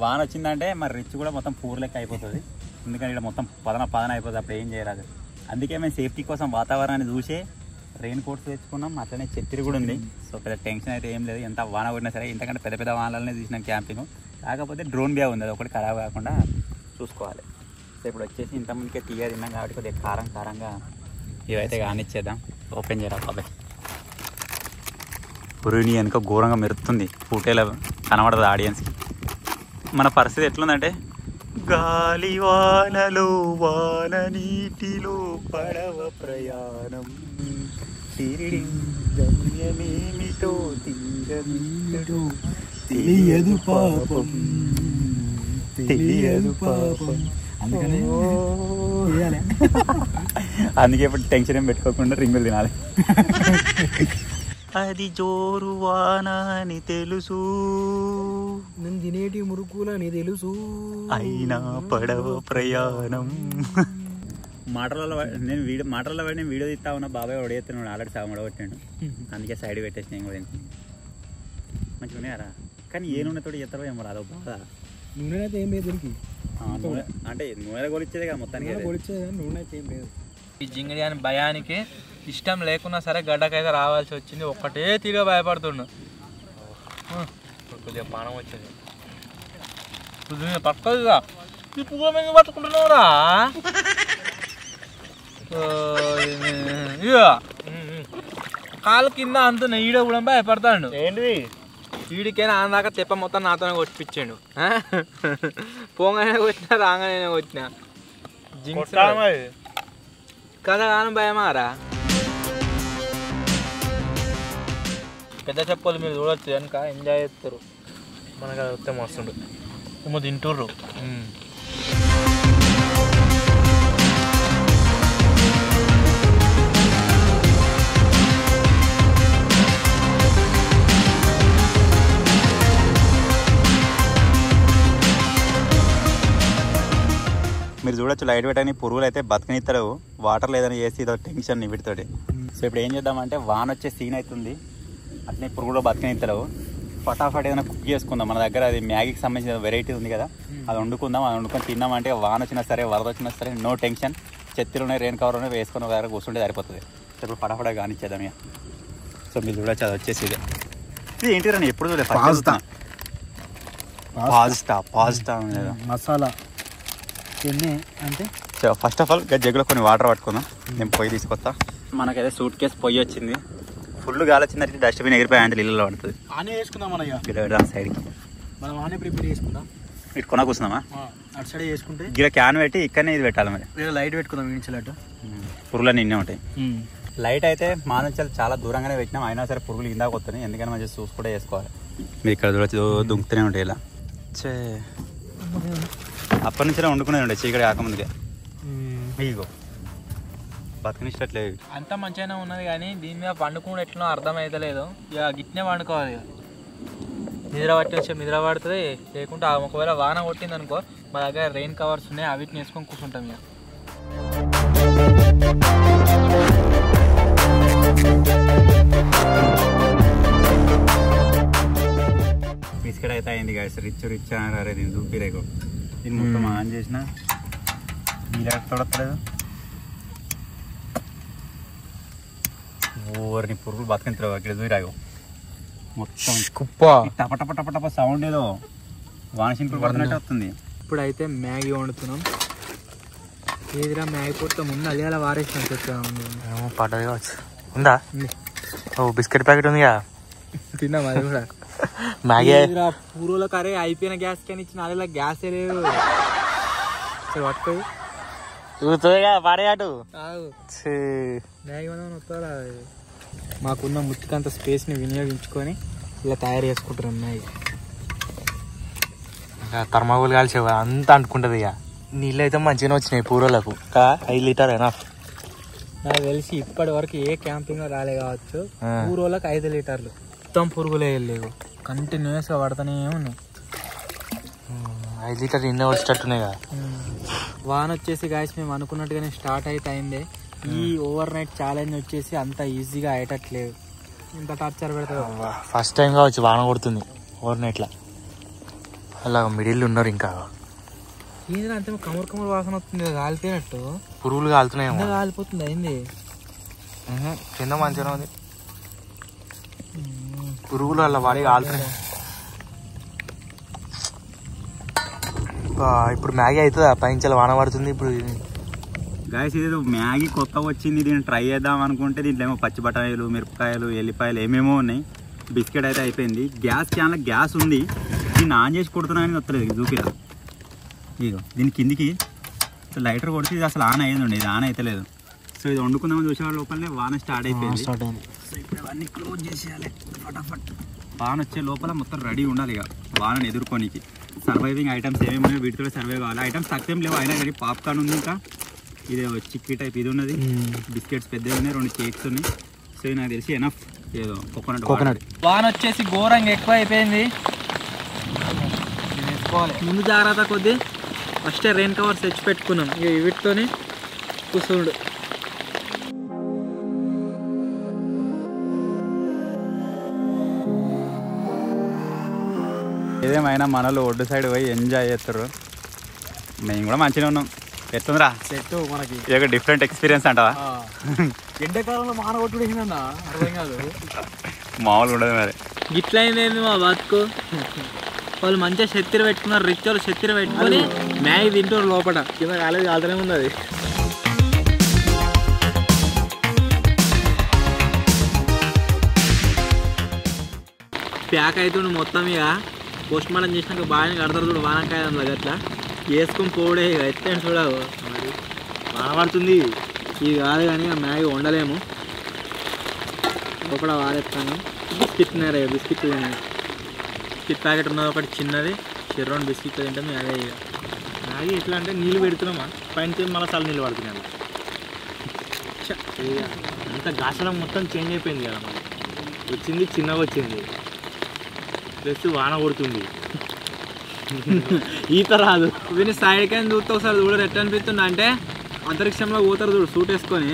వాన వచ్చిందంటే మరి రిచ్ కూడా మొత్తం పూర్ లెక్క అయిపోతుంది. ఎందుకంటే ఇక్కడ మొత్తం పదన అయిపోతుంది. అప్పుడు ఏం చేయరాదు. అందుకే మేము సేఫ్టీ కోసం వాతావరణాన్ని చూసే రెయిన్ కోట్స్ తెచ్చుకున్నాం. అట్లనే చెత్తిరి కూడా ఉంది. సో పెద్ద టెన్షన్ అయితే ఏం లేదు. ఎంత వాన పడినా సరే. ఇంతకంటే పెద్ద వానలనే తీసినాం క్యాంపింగ్. కాకపోతే డ్రోన్ బ్యాగ్ ఉంది. అది ఒకటి ఖరాబ్ కాకుండా చూసుకోవాలి. సో ఇప్పుడు వచ్చేసి ఇంతమందికే తీయ తిన్నాం కాబట్టి కొద్దిగా కారంగా ఇవైతే కానిచ్చేద్దాం. ఓపెన్ చేయరా బాబాయ్. పురుని వెనుక ఘోరంగా మెరుస్తుంది. ఫోటోలో కనబడదు ఆడియన్స్కి. మన పరిస్థితి ఎట్లుందంటే గాలి వానలో వాన నీటిలో పడవ ప్రయాణం గమ్యమేమిటో తీరమేమిటో తెలియదు పాపం అందుకే ఇప్పుడు టెన్షన్ ఏం పెట్టుకోకుండా రింగులు తినాలి. అది జోరు వాన అని తెలుసు, నేను తినేటి మురుకులని తెలుసు, అయినా పడవ ప్రయాణం. మాటలలో నేను వీడియో తీస్తా ఉన్నా. బాబాయ్ ఒడేస్తున్నాడు. ఆల్రెడీ సగం ఒడగొట్టాడు. అందుకే సైడ్ పెట్టేసి నేను కూడా మంచిగా ఉన్నాయారా. కానీ ఏ నూనె తోటి చేస్తారో ఏమో రాదు. బాగా నూనె అయితే ఏం లేదు దీనికి. అంటే నూనె కొలిచ్చేది కదా మొత్తానికి. కొలిచేది నూనె అయితే ఏం లేదు. ఈ జింగిడి అని భయానికి ఇష్టం లేకున్నా సరే గడ్డకైతే రావాల్సి వచ్చింది. ఒక్కటే తీగ భయపడుతుండు. కొద్దిగా పానం వచ్చింది. పక్కగా ఈ పువ్వు మీద పట్టుకుంటున్నావురా. కాలు కింద అంత ఈడ కూడా భయపడతాడు. ఏంటిది ఈడికైనా ఆందాక తెప్ప మొత్తం నాతోనే కొట్టిపించాడు. పోగానే కొట్టినా రాగానే కొట్టినా. కథ కాను భయమారా. పెద్ద చెప్పులు మీరు చూడొచ్చు. కనుక ఎంజాయ్ చేస్తారు. మనకు అది వస్తే మస్తుండు. ఏమో తింటుర్రు. మీరు చూడొచ్చు లైట్ పెట్టని పురుగులు అయితే బతకనిస్తారు. వాటర్ లేదని చేసి ఇదో టెన్షన్ వీటితోటి. సో ఇప్పుడు ఏం చేద్దామంటే వాన వచ్చే సీన్ అవుతుంది. అట్లనే పురుగులు బతకనిస్తారు. ఫటాఫట్ ఏదైనా కుక్ చేసుకుందాం. మన దగ్గర అది మ్యాగీకి సంబంధించిన వెరైటీ ఉంది కదా, అది వండుకుందాం. అది వండుకొని తిన్నామంటే వాన వచ్చినా సరే వరద వచ్చినా సరే నో టెన్షన్. చెత్తలు ఉన్నాయి, రెయిన్ కవర్ ఉన్నాయి, వేసుకుని దగ్గర కూర్చుంటే సరిపోతుంది. సో ఇప్పుడు ఫటాఫట్ కానిచ్చేద్దాం ఇక. సో మీరు చూడొచ్చు అది వచ్చేసి ఇది ఏంటి రా ఎప్పుడు చూడలేదు. పాస్తా మసాలా అంటే ఫస్ట్ ఆఫ్ ఆల్ జగ్గులో కొన్ని వాటర్ పట్టుకుందాం. నేను పొయ్యి తీసుకొస్తా. మనకైతే సూట్ కేసు పొయ్యి వచ్చింది. ఫుల్ గాలి వచ్చిందంటే డస్ట్బిన్ ఎగిరిపోయి అంటే ఇళ్ళలో పడుతుంది. ఆనే వేసుకుందాం మన సైడ్కి. మనం ఆనే ప్రిపేర్ చేసుకుందాం. ఇటు కొన కూర్చుందామా? అటు సైడ్ చేసుకుంటే ఇక్కడ క్యాన్ పెట్టి ఇక్కడనే ఇది పెట్టాలి. మరి లైట్ పెట్టుకుందాం. ఇంచలట్టు పురుగులు నిన్నే ఉంటాయి. లైట్ అయితే మా నుంచి చాలా దూరంగానే పెట్టినాం. అయినా సరే పురుగులు ఇందాక వస్తున్నాయి. ఎందుకంటే మంచిగా చూసి కూడా వేసుకోవాలి. మీరు ఇక్కడ చూడొచ్చు దుంకుతూనే ఉంటాయి ఇలా. అప్పటి నుంచే వండుకునేది ఉండే చీకటి కాకముందుకే. ఇగో బతకనిచ్చట్లేదు. అంత మంచిగానే ఉన్నది కానీ దీని మీద పండుకుండా ఎట్లా అర్థమైతలేదు. ఇక గిట్నే పండుకోవాలి. ఇక నిద్ర పట్టి వచ్చే నిద్ర పడుతుంది. లేకుంటే ఒకవేళ వాన కొట్టింది అనుకో, మా దగ్గర రెయిన్ కవర్స్ ఉన్నాయి, అవిటిని వేసుకొని కూర్చుంటాం. ఇక బిస్కెట్ అయితే అయింది గాయస్. రిచ్ అరే దీన్ని చూపిరేకు. ఇది మొత్తం ఆన్ చేసిన నీళ్ళు తొడతలేదు. ఓవరిని పురుగులు బతకంతలేవు అక్కడ దూరాగు మొత్తం కుప్ప. టప టప టప టప సౌండ్ ఏదో వానశింకులు పడుతున్నట్టు వస్తుంది. ఇప్పుడైతే మ్యాగీ వండుతున్నాం. ఏదిరా మ్యాగీ పొట్ట ముందు అలియాల వారేసినట్టు వచ్చా పడ్డది కావచ్చు. ఉందా? ఓ బిస్కెట్ ప్యాకెట్ ఉందిగా, తిన్నాం అది కూడా. మ్యాగీ పూర్వలో కరే అయిపోయిన గ్యాస్ క్యాన్ ఇచ్చిన అలా గ్యాసే లేదు. సరే పట్టుకోయి పడేయటు. మ్యాగీ వస్తారా? మాకున్న ముట్టుకంత స్పేస్ని వినియోగించుకొని ఇలా తయారు చేసుకుంటున్నాం మ్యాగీ. థర్మాకోల్ కాల్చే అంతా అంటుకుంటది. ఇక నీళ్ళు అయితే మంచిగానే వచ్చినాయి పూర్వలకు. 5 లీటర్ ఎనఫ్. నాకు తెలిసి ఇప్పటి వరకు ఏ క్యాంపింగ్ లో రాలే కావచ్చు. పూర్వలకు 5 లీటర్లు మొత్తం పురుగులే వెళ్ళలేవు, కంటిన్యూస్ గా పడతానే ఉన్నాయి. 5 లీటర్ నిన్న వచ్చేటట్టున్నాయి కదా. వాన వచ్చేసి గాయస్ మేము అనుకున్నట్టుగానే స్టార్ట్ అయితే అయిందే. ఈ ఓవర్ నైట్ ఛాలెంజ్ వచ్చేసి అంత ఈజీగా అయ్యేటట్లేదు. ఇంత టార్చర్ పెడతావు. ఫస్ట్ టైం కావచ్చు వాన కొడుతుంది ఓవర్ నైట్లా. అలా మిడిల్ ఉన్నారు ఇంకా. ఏంటంటే అంతే కమర్ కమర్ వాసన వస్తుంది, కాలిపోయినట్టు. పురుగులు కాలుతున్నాయి, కాలిపోతుంది. అయింది కింద మంచిగా ఉంది. పురుగులు అలా వాడి కాలుతున్నాయి. ఇప్పుడు మ్యాగీ అవుతుందా? పైంచాల వాన పడుతుంది ఇప్పుడు. గాయస్ ఇదేదో మ్యాగీ కొత్త వచ్చింది, దీన్ని ట్రై చేద్దాం అనుకుంటే దీంట్లో ఏమో పచ్చి బఠానీలు, మిరపకాయలు, ఎల్లిపాయలు ఏమేమో ఉన్నాయి. బిస్కెట్ అయితే అయిపోయింది. గ్యాస్ క్యాన్లో గ్యాస్ ఉంది, దీన్ని ఆన్ చేసి కొడుతున్నాయని వస్తలేదు దూకిరా. ఇగో దీని కిందికి లైటర్ కొడితే ఇది అసలు ఆన్ అయ్యిందండి, ఇది ఆన్ అయితే లేదు. సో ఇది వండుకుందామని చూసేవాళ్ళ లోపలనే వాన స్టార్ట్ అయిపోయింది. సో ఇప్పుడు అవన్నీ క్లోజ్ చేసేయాలి ఫటాఫట్. వాన వచ్చే లోపల మొత్తం రెడీ ఉండాలి ఇక వానని ఎదుర్కోనికి. సర్వైవింగ్ ఐటమ్స్ ఏమేమి వీటితో సర్వైవ్ కావాలి. ఐటమ్స్ తక్కువేం లేవు అయినా కానీ పాప్కార్న్ ఉంది, ఇంకా ఇది చిక్కీ టైప్ ఇది ఉన్నది, బిస్కెట్స్ పెద్దవి ఉన్నాయి, 2 కేక్స్ ఉన్నాయి. సో ఇది నాకు తెలిసి ఎనఫ్. ఏదో కోకోనట్. వాన వచ్చేసి ఘోరంగా ఎక్కువ అయిపోయింది. ముందు జాగ్రత్త కొద్దీ ఫస్టే రెయిన్ కవర్స్ తెచ్చి పెట్టుకున్నాం. ఇక వీటితోనే కూర్చుండు. ఏదేమైనా మనలో ఒడ్డు సైడ్ పోయి ఎంజాయ్ చేస్తారు. మేము కూడా మంచిగా ఉన్నాం. ఎట్లుందిరా చెట్టు మనకి ఇది ఒక డిఫరెంట్ ఎక్స్పీరియన్స్ అంటావా? ఎండాకాలంలో మాన కొట్టుడు ఏంటన్నా అర్థం కాదు. మామూలుగా ఉండదు మరి. గిట్ల అయింది మా బతుకు. వాళ్ళు మంచిగా శక్తిర పెట్టుకున్నారు, రిచ్ వాళ్ళు శక్తిర పెట్టుకొని మ్యాగీ తింటారు లోపల. కింద కాలేజ్ కాలుతూనే ఉంది అది. ప్యాక్ అవుతుండు మొత్తం. ఇక పోస్ట్ మార్టం చేసినాక బాగానే కడతారు చూడు వానకాయ అట్లా వేసుకొని పోవడే. ఇక ఎత్తాను చూడవు మరి వాన పడుతుంది. ఇది కాదు కానీ ఆ మ్యాగీ వండలేము. లోపల వారేస్తాను. బిస్కెట్ తిన్నారా? బిస్కెట్ తిన్నాయి. బిస్కెట్ ప్యాకెట్ ఉన్నది ఒకటి చిన్నది, 2 బిస్కెట్లు తింటాం. అదే ఇక మ్యాగీ ఎట్లా అంటే నీళ్ళు పెడుతున్నామా పైన మళ్ళీ చాలా నీళ్ళు పడుతున్నాయి. అంత గాసడం మొత్తం చేంజ్ అయిపోయింది కదా. మరి వచ్చింది చిన్నగా వచ్చింది, ప్లస్ వాన కొడుతుంది. ఈత రాదు. వీని సైడ్ కానీ చూస్తే ఒకసారి చూడరు ఎట్లా అనిపిస్తుంది అంటే అంతరిక్షంలో పోతారు చూడు సూట్ వేసుకొని,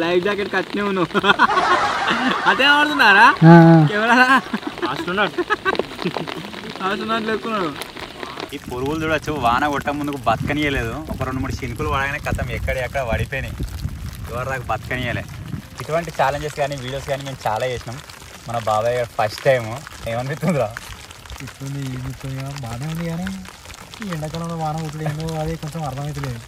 లైఫ్ జాకెట్ కట్టినే ఉన్నావు. అదే ఆడుతున్నారా కెమెరా ఆడుతున్నట్లు ఎక్కున్నాడు. ఈ పురుగులు చూడొచ్చు వాన కొట్ట ముందుకు బతకనియలేదు. ఒక 2-3 చినుకులు పడగానే కథం ఎక్కడ పడిపోయినాయి. ఎవరు దాకా బతకనియలే. ఇటువంటి ఛాలెంజెస్ కానీ వీడియోస్ కానీ మేము చాలా చేసినాం. మన బాబాయ్ ఫస్ట్ టైం ఏమనిపిస్తుందిరా? ఇప్పుడు బాగానే ఉంది కానీ ఈ ఎండాకాలంలో వాన కొట్టుడు ఏందో అదే కొంచెం అర్థమవుతలేదు.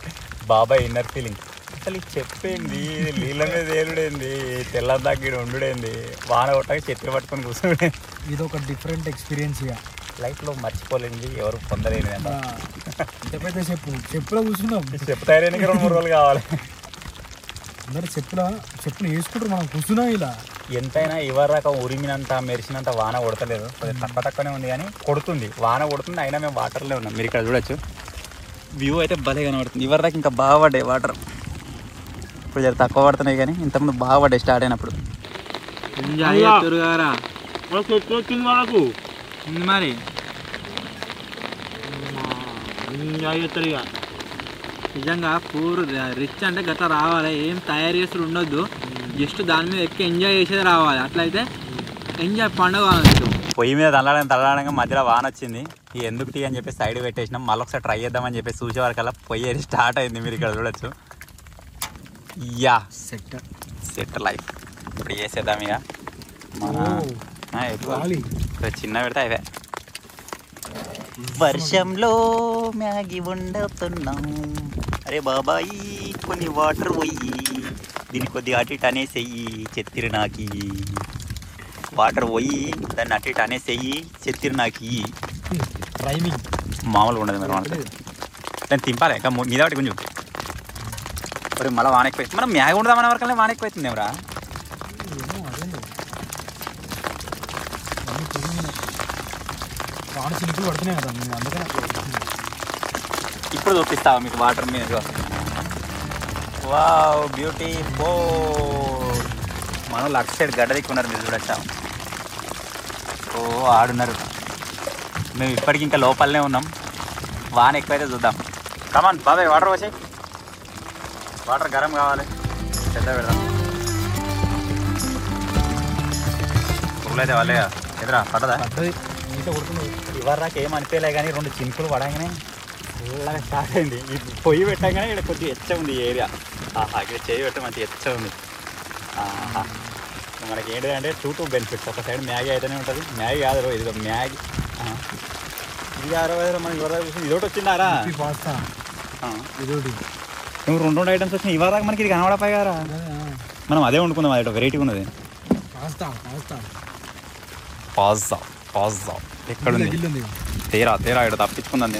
బాబాయ్ ఇన్నర్ ఫీలింగ్ అసలు చెప్పింది, నీళ్ళ మీద తేలుడేంది, తెల్లదాకి ఉండుడేంది, వాన కొట్టక చెట్లు పట్టుకొని కూర్చోడే. ఇది ఒక డిఫరెంట్ ఎక్స్పీరియన్స్. ఇక లైఫ్లో మర్చిపోలేనిది, ఎవరు పొందలేనిది అంట. చెప్పైతే చెప్పులో కూర్చున్నాం. చెప్పు తయారైన 2-3 రోజులు కావాలి. అందరు చెప్పులు వేసుకుంటారు, మనం కూర్చున్నాం. ఇలా ఎంతైనా ఇవరాక ఉరిమినంత మెరిసినంత వాన కొడతలేదు. తక్కువనే ఉంది కానీ కొడుతుంది, వాన కొడుతుంది. అయినా మేము వాటర్లో ఉన్నాం. మీరు ఇక్కడ చూడొచ్చు, వ్యూ అయితే భలే కనబడుతుంది. ఇవరిదాకా ఇంకా బాగా పడ్డాయి వాటర్. ఇప్పుడు జర తక్కువ పడుతున్నాయి కానీ ఇంతకుముందు బాగా పడ్డాయి స్టార్ట్ అయినప్పుడు. ఎంజాయ్ చేస్తారు కదా వాళ్ళకు మరి. ఎంజాయ్ చేస్తారు. ఇక నిజంగా పూర్ రిచ్ అంటే గట్లా రావాలి. ఏం తయారు చేసి ఉండొద్దు, జస్ట్ దాని మీద ఎక్కువ ఎంజాయ్ చేసేది రావాలి. అట్లయితే ఎంజాయ్ పండుగ పొయ్యి మీద తల్లడంగా మధ్యలో వాన వచ్చింది. ఈ ఎందుకు టీ అని చెప్పి సైడ్ పెట్టేసినాం. మళ్ళీ ఒకసారి ట్రై చేద్దామని చెప్పి చూసే వరకల్లా పొయ్యి స్టార్ట్ అయింది. మీరు ఇక్కడ చూడొచ్చు. Yeah set life. ఇప్పుడు చేసేద్దాం ఇక. చిన్న పెడితే అవే. వర్షంలో మ్యాగీ వండుతున్నాం. అరే బాబాయి కొన్ని వాటర్ పోయి దీన్ని కొద్దిగా అటు ఇటు అనేసేయి చెత్తిరి నాకి. వాటర్ పోయి దాన్ని అటు ఇటు అనేసేయి చెత్తిరి నాకి. రైమింగ్ మామూలుగా ఉండదు మరి మనకు. దాన్ని తింపాలి ఇంకా మీద ఒకటి కొంచెం. మరి మళ్ళీ వాన ఎక్కువ మనం మ్యాగీ ఉండదామనే వరకల్లా వాన ఎక్కువ అవుతుంది ఎవరా. వాన చినుకులు పడుతున్నాయి కదా అందుకని ఇప్పుడు చూపిస్తావా మీకు వాటర్ మీద. వావ్ బ్యూటీ బో. మనం అటు సైడ్ గడ్డ దిక్కున్నారు మీరు చూడొచ్చా. ఓ ఆడున్నారు. మేము ఇప్పటికి ఇంకా లోపలనే ఉన్నాం. వాన ఎక్కువైతే చూద్దాం. కమాన్ బాబాయ్ వాటర్ వచ్చాయి. వాటర్ గరం కావాలి. పెద్ద పెడదాం. పురుగులైతే వాళ్ళే ఎదురా పడ్డదా. ఇవర్ దాకా ఏం అనిపించలే కానీ 2 చినుకులు పడగానే ఫుల్గా స్టార్ట్ అయింది. ఈ పొయ్యి పెట్టగానే ఇక్కడ కొద్దిగా ఎచ్చ ఉంది ఈ ఏరియా. ఆహా ఇక్కడ చేయి పెట్ట మంచి ఎచ్చ ఉంది. ఆహా మనకి ఏంటంటే 2 బెనిఫిట్స్. ఒక సైడ్ మ్యాగీ అయితేనే ఉంటుంది. మ్యాగీ కాదు ఇది మ్యాగీ. ఇది 60 మనకి ఇవర్ దాకా చూసింది. ఇదొకటి వచ్చిందారా ఇదోటి. నువ్వు 2 ఐటమ్స్ వచ్చినాయి. ఇవర్ దాకా మనకి ఇది కనబడపాయి కదరా. మనం అదే వండుకుందాం. అది వెరైటీ ఉన్నది. పాస్తా ఎక్కడుంది. తేరా ఇక్కడ తప్పించుకుందాం.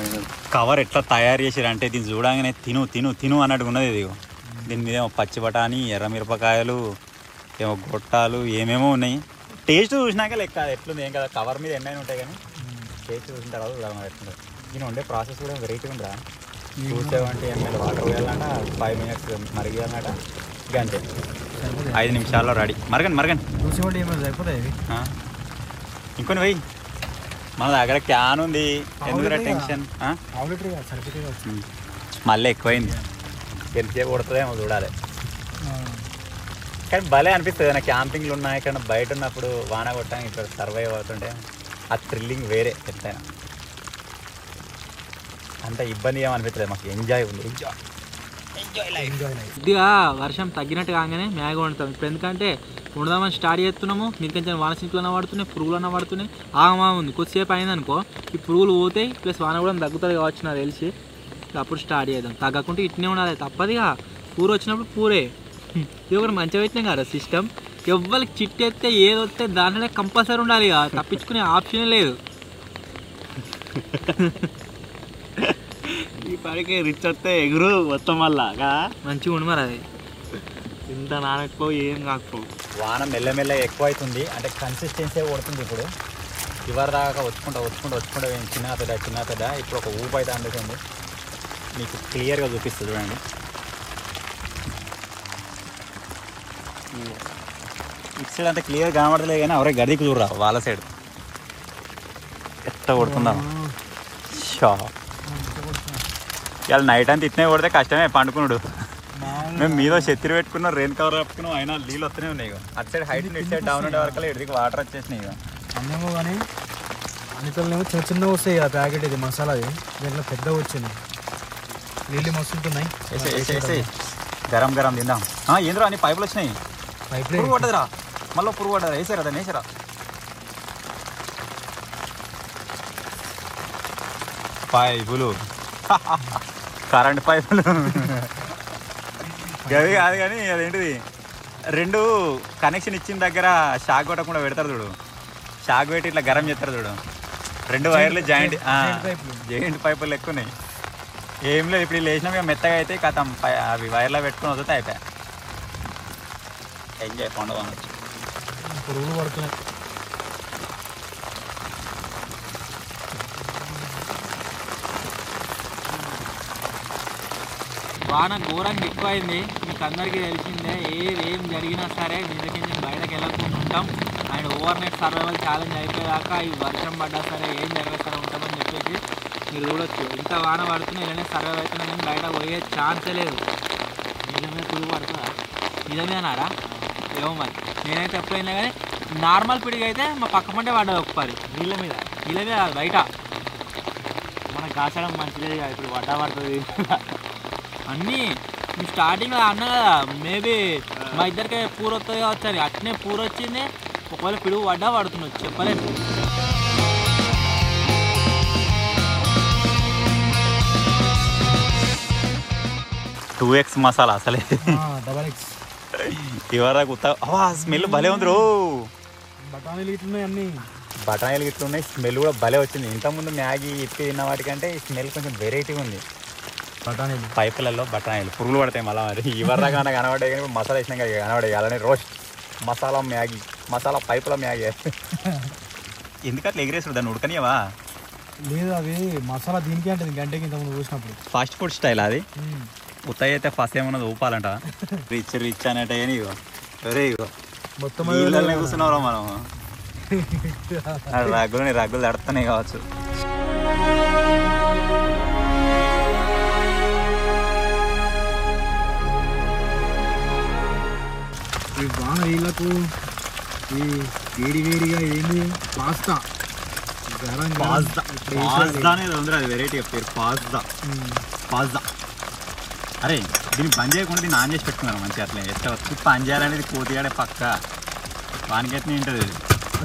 కవర్ ఎట్లా తయారు చేసారంటే దీన్ని చూడగానే తిను తిను తిను అన్నట్టుగా ఉన్నది. ఇది దీని మీద ఏమో పచ్చి బఠానీ, ఎర్ర మిరపకాయలు, ఏమో గొట్టాలు ఏమేమో ఉన్నాయి. టేస్ట్ చూసినాక లెక్క ఎట్లుంది ఏం కదా. కవర్ మీద ఎన్నైనా ఉంటాయి కానీ టేస్ట్ చూసిన తర్వాత చూడాలి ఎట్లుంది. దీని ఉండే ప్రాసెస్ కూడా వెరైటీ ఉందా. 270 ml వాటర్ వేయాలన్నట. 5 minutes మరిగేయాలన్నట. ఇక అంతే 5 నిమిషాల్లో రెడీ. మరగండి 270 ml అయిపోతాయి. ఇంకొని వెయ్యి. మన దగ్గర క్యాన్ ఉంది. ఎందుకు టెన్షన్. మళ్ళీ ఎక్కువైంది. ఎంతసేపు కొడుతుందేమో చూడాలి. కానీ భలే అనిపిస్తుంది. నాకు క్యాంపింగ్లు ఉన్నాయి ఇక్కడ బయట ఉన్నప్పుడు వాన కొట్టాను ఇక్కడ సర్వైవ్ అవుతుంటే ఆ థ్రిల్లింగ్ వేరే. ఎంతైనా అంత ఇబ్బంది ఏమనిపిస్తుంది. మాకు ఎంజాయ్ ఉంది. కొద్దిగా వర్షం తగ్గినట్టు కాగానే మ్యాగీ వండుతాం. ఇప్పుడు ఎందుకంటే వండుదామని స్టార్ట్ చేస్తున్నాము. మీకు కొంచెం వాన సింకులన్నా పడుతున్నాయి, పురుగులన్నా పడుతున్నాయి. ఆగమా ఉంది. కొద్దిసేపు అయిందనుకో ఈ పురుగులు పోతాయి. ప్లస్ వాన కూడా తగ్గుతుంది కావచ్చు నాకు తెలిసి. అప్పుడు స్టార్ట్ చేద్దాం. తగ్గకుంటే ఇట్నే ఉండాలి. తప్పదుగా. పూర వచ్చినప్పుడు పూరే. ఇది ఒకటి మంచిగా పెట్టినాం కదా సిస్టమ్. ఎవ్వరికి చిట్టి ఎత్తే ఏది వస్తే దాంట్లో కంపల్సరీ ఉండాలి. ఇక తప్పించుకునే ఆప్షనే లేదు. ఈ పడికి రిచ్ వస్తే ఎగురు మొత్తం వల్ల మంచిగా ఉండి మరి. అది ఇంత నానకపో ఏం కాకపో. వాన మెల్లమెల్ల ఎక్కువ అవుతుంది. అంటే కన్సిస్టెన్సీ కొడుతుంది. ఇప్పుడు చివరి దాకా వచ్చుకుంటూ చిన్న పెద్ద ఇప్పుడు ఒక ఊపు అయితే అందుతుంది. మీకు క్లియర్గా చూపిస్తుంది చూడండి. ఇటు సైడ్ అంతా క్లియర్ కనబడతలేదు కానీ ఎవరే గదికి చూడరా వాళ్ళ సైడ్ ఎట్లా కొడుతుందాం. షా ఇవాళ నైట్ అంతా ఇట్నే కొడితే కష్టమే పండుకున్నాడు. మేము మీదో చెత్తిరి పెట్టుకున్నాం, రెయిన్ కవర్ కప్పుకున్నాం. అయినా నీళ్ళు వస్తూనే ఉన్నాయి. అటు సైడ్ హైట్ ఇటు సైడ్ డౌన్ ఉండే వరకు ఇటుకి వాటర్ వచ్చేసినాయి. ఇక అన్నేమో కానీ అన్నిటిలో చిన్న వస్తాయి. ఆ ప్యాకెట్ ఇది మసాలాది దీంట్లో పెద్దగా వచ్చింది. నీళ్ళు మస్తుంటున్నాయి. గరం తిందాం. ఏంద్రా అన్ని పైపులు వచ్చినాయి. పురుగు పడ్డదిరా. మళ్ళీ పురుగు పడ్డదా. వేసారా దాన్ని వేసారా. పైపులు కరెంట్ పైపులు గది కాదు కానీ అదేంటిది 2 కనెక్షన్ ఇచ్చిన దగ్గర షాక్ కొట్టకుండా పెడతారు చూడు. షాక్ పెట్టి ఇట్లా గరం చేస్తారు చూడు. 2 వైర్లు జాయింట్ పైపులు ఎక్కువ ఉన్నాయి. ఏం లేదు. ఇప్పుడు లేచినా మేము మెత్తగా అయితే కథం అవి వైర్లో పెట్టుకుని వదిలితే అయిపోయా. ఎంజాయ్ పండుగ అనొచ్చు. పురుగులు పడుతున్నాయి. వాన ఘోరంగా ఎక్కువ అయింది. మీకు అందరికీ తెలిసిందే. ఏం జరిగినా సరే నిజకి బయటకు వెళ్ళకుండా ఉంటాం. And over night survival challenge అయిపోయాక ఈ వర్షం పడ్డా సరే ఏం జరగదు సరే ఉంటామని చెప్పేసి మీరు చూడొచ్చు. ఇంత వాన పడుతున్నా ఇలానే సర్వైవ్ అవుతున్నా కానీ బయట పోయే ఛాన్సే లేదు. నిజమే పురుగు పడుతుందా? నిజమేనారా? ఏమో మరి నేనైతే ఎప్పుడైనా కానీ నార్మల్ పిడికి అయితే మా పక్క పంటే పడ్డది ఒకసారి నీళ్ళ మీద బయట మనకు కాసడం మంచిది ఇప్పుడు వడ్డా పడుతుంది. అన్నీ మేము స్టార్టింగ్లో అన్నా కదా మేబీ మా ఇద్దరికి పూర వస్తుంది కావచ్చు అని అట్నే పూర వచ్చింది. ఒకవేళ పిడుగు పడ్డా పడుతున్నావు చెప్పలేదు. 2x మసాలా అసలే డబల్ ఎక్స్ ఇవరకు స్మెల్ భలే ఉంది రో. బఠానీలు ఇట్లున్నాయి అన్నీ. బఠానీలు ఇట్లున్నాయి, స్మెల్ కూడా భలే వచ్చింది. ఇంతకుముందు మ్యాగీ ఇప్పి తిన్న వాటికంటే ఈ స్మెల్ కొంచెం వెరైటీగా ఉంది. బఠానీలు పైపులలో బఠానీలు పురుగులు పడతాయి మళ్ళీ. మరి ఇవరగా కనబడే కానీ మసాలా వేసినాక కనబడే అలానే రోస్ట్ మసాలా మ్యాగీ, మసాలా పైపుల మ్యాగీ. ఎందుకట్లా ఎగిరేసుడు దాన్ని ఉడకనియవా? లేదు అవి మసాలా దీనికి అంటే గంటకి ఇంతకుముందు చూసినప్పుడు ఫాస్ట్ ఫుడ్ స్టైల్ అది. ఉత్తయ్య అయితే ఫస్ట్ ఏమన్నది ఊపాలంట. రిచ్ రిచ్ అనేటే ఇగో సరే ఇగో మొత్తం కూర్చున్నారా మనం. రగ్గులు తడుతున్నాయి కావచ్చు. ఈ బాగా వీళ్ళకు ఈ వేడిగా ఏంది పాస్తా అనేది ఉంది, అది వెరైటీ పేరు పాస్తా. అరే దీన్ని బంద్ చేయకుండా దీన్ని ఆన్ చేసి పెట్టుకున్నారు మంచిగా. అట్లా ఎట్లా పని చేయాలనేది కోతిగాడే పక్క వానికైతే ఉంటుంది.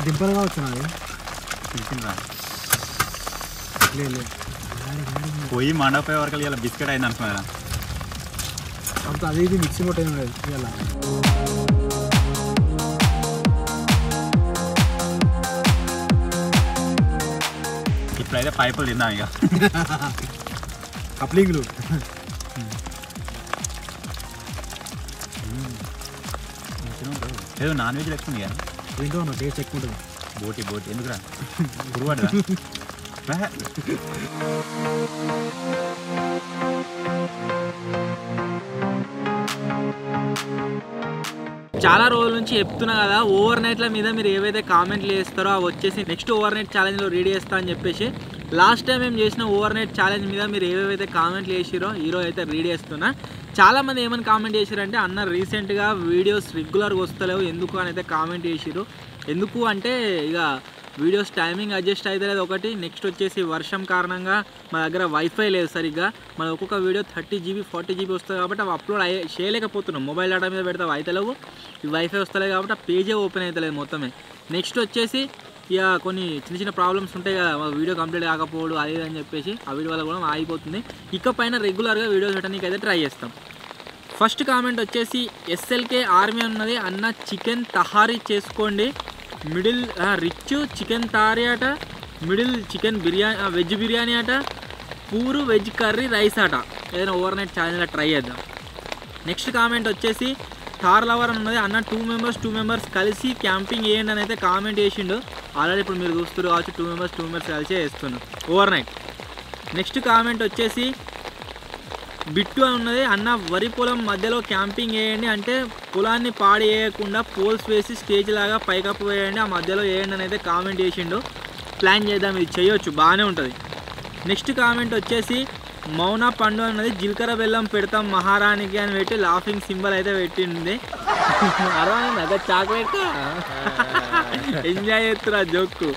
దింపలు కావచ్చు నాది తెలిసిందా? లేదు పోయి మండపోయే వరకు ఇలా బిస్కెట్ అయింది అనుకున్నారా? అంత అది ఇది మిక్సీ కొట్టే ఉండదు ఇలా. ఇప్పుడైతే పైపులు తిన్నాం ఇక. కప్లింగ్లు ఏదో నాన్ వెజ్ లెక్కుంది కదా. ఏంటో టేస్ట్ ఎక్కువ ఉంటుంది. బోటి ఎందుకురా గురువాడరా? చాలా రోజుల నుంచి చెప్తున్నా కదా, ఓవర్ నైట్ల మీద మీరు ఏవైతే కామెంట్లు చేస్తారో అవి వచ్చేసి నెక్స్ట్ ఓవర్ నైట్ ఛాలెంజ్లో రెడీ చేస్తా అని చెప్పేసి లాస్ట్ టైం మేము చేసిన ఓవర్ నైట్ ఛాలెంజ్ మీద మీరు ఏవేవైతే కామెంట్లు చేసిరో ఈరోజు అయితే రెడీ చేస్తున్నా. చాలామంది ఏమని కామెంట్ చేసిరంటే అన్న రీసెంట్గా వీడియోస్ రెగ్యులర్గా వస్తలేవు ఎందుకు అని అయితే కామెంట్ చేసిరు. ఎందుకు అంటే ఇక వీడియోస్ టైమింగ్ అడ్జస్ట్ అవుతలేదు ఒకటి, నెక్స్ట్ వచ్చేసి వర్షం కారణంగా మా దగ్గర వైఫై లేదు సరిగ్గా. మన ఒక్కొక్క వీడియో 30 GB 40 GB వస్తుంది కాబట్టి అవి అప్లోడ్ చేయలేకపోతున్నాం. మొబైల్ డేటా మీద పెడితే అవుతలేవు, ఈ వైఫై వస్తలేదు కాబట్టి ఆ పేజే ఓపెన్ అవుతలేదు మొత్తమే. నెక్స్ట్ వచ్చేసి ఇక కొన్ని చిన్న ప్రాబ్లమ్స్ ఉంటాయి కదా, వీడియో కంప్లీట్ కాకపోవడం అది అని చెప్పేసి ఆ వీడియో వల్ల కూడా ఆగిపోతుంది. ఇకపైన రెగ్యులర్గా వీడియోస్ పెట్టడానికి అయితే ట్రై చేస్తాం. ఫస్ట్ కామెంట్ వచ్చేసి SLK ఆర్మీ ఉన్నది, అన్న చికెన్ తహారీ చేసుకోండి, మిడిల్ రిచ్ చికెన్ తారీ అట, middle chicken biryani veg biryani అట, పూరు వెజ్ కర్రీ రైస్ అట. ఏదైనా ఓవర్ నైట్ ఛాలెంజ్లో ట్రై చేద్దాం. నెక్స్ట్ కామెంట్ వచ్చేసి థార్ లవర్ ఉన్నది, అన్న 2 మెంబర్స్ కలిసి క్యాంపింగ్ వేయండి అని అయితే కామెంట్ చేసిండు. ఆల్రెడీ ఇప్పుడు మీరు చూస్తారు కావచ్చు 2 మెంబర్స్ కలిసి వేస్తున్నాం ఓవర్ నైట్. నెక్స్ట్ కామెంట్ వచ్చేసి బిట్టు అని ఉన్నది, అన్న వరి పొలం మధ్యలో క్యాంపింగ్ వేయండి అంటే పొలాన్ని పాడి వేయకుండా పోల్స్ వేసి స్టేజ్ లాగా పైకప్పు వేయండి, ఆ మధ్యలో వేయండి అని అయితే కామెంట్ చేసిండు. ప్లాన్ చేద్దాం, ఇది చేయొచ్చు, బాగానే ఉంటుంది. నెక్స్ట్ కామెంట్ వచ్చేసి మౌన పండు అన్నది, జీలకర్ర బెల్లం పెడతాం మహారాణికి అని పెట్టి లాఫింగ్ సింబల్ అయితే పెట్టింది. అదే చాక్లెట్ ఎంజాయ్ చేస్తున్నా జోక్కు.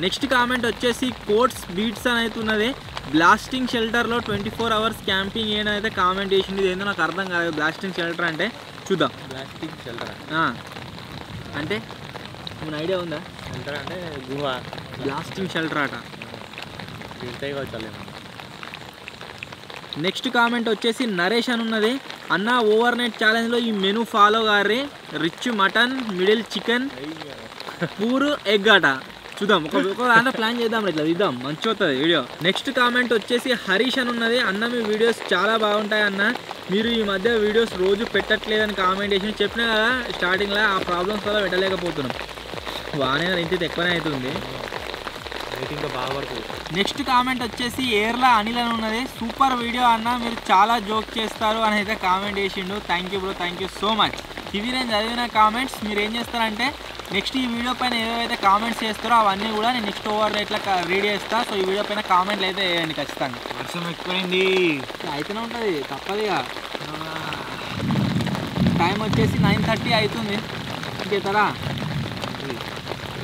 నెక్స్ట్ కామెంట్ వచ్చేసి కోట్స్ బీట్స్ అని అయితే ఉన్నది, బ్లాస్టింగ్ షెల్టర్లో 24 hours క్యాంపింగ్ ఏమైనా అయితే కామెంట్ చేసింది. ఇది ఏందో నాకు అర్థం కాదు, బ్లాస్టింగ్ షెల్టర్ అంటే చూద్దాం. బ్లాస్టింగ్ షెల్టర్ అంటే మన ఐడియా ఉందా? షెల్టర్ అంటే గుహ, బ్లాస్టింగ్ షెల్టర్ అట. కావచ్చు. నెక్స్ట్ కామెంట్ వచ్చేసి నరేష్ అని ఉన్నది, అన్న ఓవర్ నైట్ ఛాలెంజ్లో ఈ మెనూ ఫాలో గారి, rich mutton, middle chicken, poor egg అట. చూద్దాం, ఒక దాంట్లో ప్లాన్ చేద్దాం, ఇట్లా ఇద్దాం, మంచి అవుతుంది వీడియో. నెక్స్ట్ కామెంట్ వచ్చేసి హరీష్ అని ఉన్నది, అన్న మీ వీడియోస్ చాలా బాగుంటాయి అన్న, మీరు ఈ మధ్య వీడియోస్ రోజు పెట్టట్లేదని కామెంట్ చేసి చెప్పినా కదా స్టార్టింగ్లో, ఆ ప్రాబ్లమ్స్ వల్ల పెట్టలేకపోతున్నాం. బాగానే ఇంత ఎక్కువనే అవుతుంది. ఇంకా బాగా పడుతుంది. నెక్స్ట్ కామెంట్ వచ్చేసి ఏర్లా అనిల్ అని ఉన్నది, సూపర్ వీడియో అన్న, మీరు చాలా జోక్ చేస్తారు అని అయితే కామెంట్ చేసిండు. Thank you bro, thank you so much. ఇవి నేను చదివిన కామెంట్స్. మీరు ఏం చేస్తారంటే నెక్స్ట్ ఈ వీడియో పైన ఏవైతే కామెంట్స్ చేస్తారో అవన్నీ కూడా నేను నెక్స్ట్ ఓవర్ నైట్లో రీడ్ చేస్తాను. సో ఈ వీడియో పైన కామెంట్లు అయితే వేయండి ఖచ్చితంగా. వర్షం ఎక్కువైంది అయితేనే ఉంటుంది, తప్పదుగా. టైం వచ్చేసి 9:30 అవుతుంది. ఇంకేతారా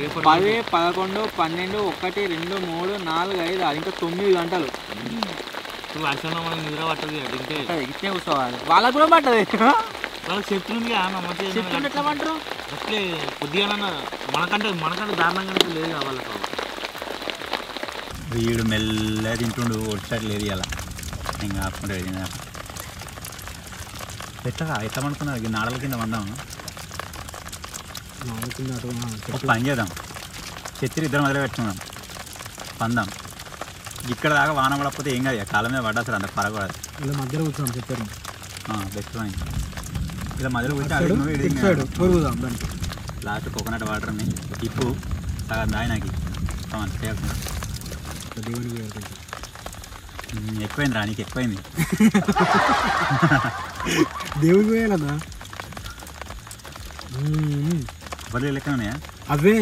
10, 11, 12, 1, 2, 3, 4, 5, 6 ఇంకా 9 గంటలు వర్షంలో మనకి నిద్ర పట్టదు ఇంకే ఇట్నే కూర్చోవాలి. వాళ్ళకు కూడా పట్టదు. వాళ్ళకి చెప్తుంది చెప్తుంటే ఎట్లా పంటారు? అట్లే కొద్దిగా మనకంటే దారుణంగా లేదు వాళ్ళకు. వీడు మెల్లగా తింటుండు ఒడిచట్లేదు ఇలా ఇంకా ఆపుకుంటే ఎట్లా పడుకున్నారు నాడల కింద వందాం. ఒక పని చేద్దాం, చెత్తిరి ఇద్దరు మొదలు పెట్టుకుందాం, పందాం. ఇక్కడ దాకా వాన పడకపోతే ఏం కాదు, కాలం మీద పడ్డా సార్ అంత పరగూడదు. ఇలా మధ్యలో కూర్చోండి చెప్పారు. బెస్ట్ పని ఇలా మధ్యలో కూర్చొని లాస్ట్ కోకోనట్ వాటర్ని ఇప్పు సగం దాయి నాకు ఎక్కువైంది రా, నీకు ఎక్కువైంది. దేవుడికి పోయాలన్నా బదులు లెక్క ఉన్నాయా అవే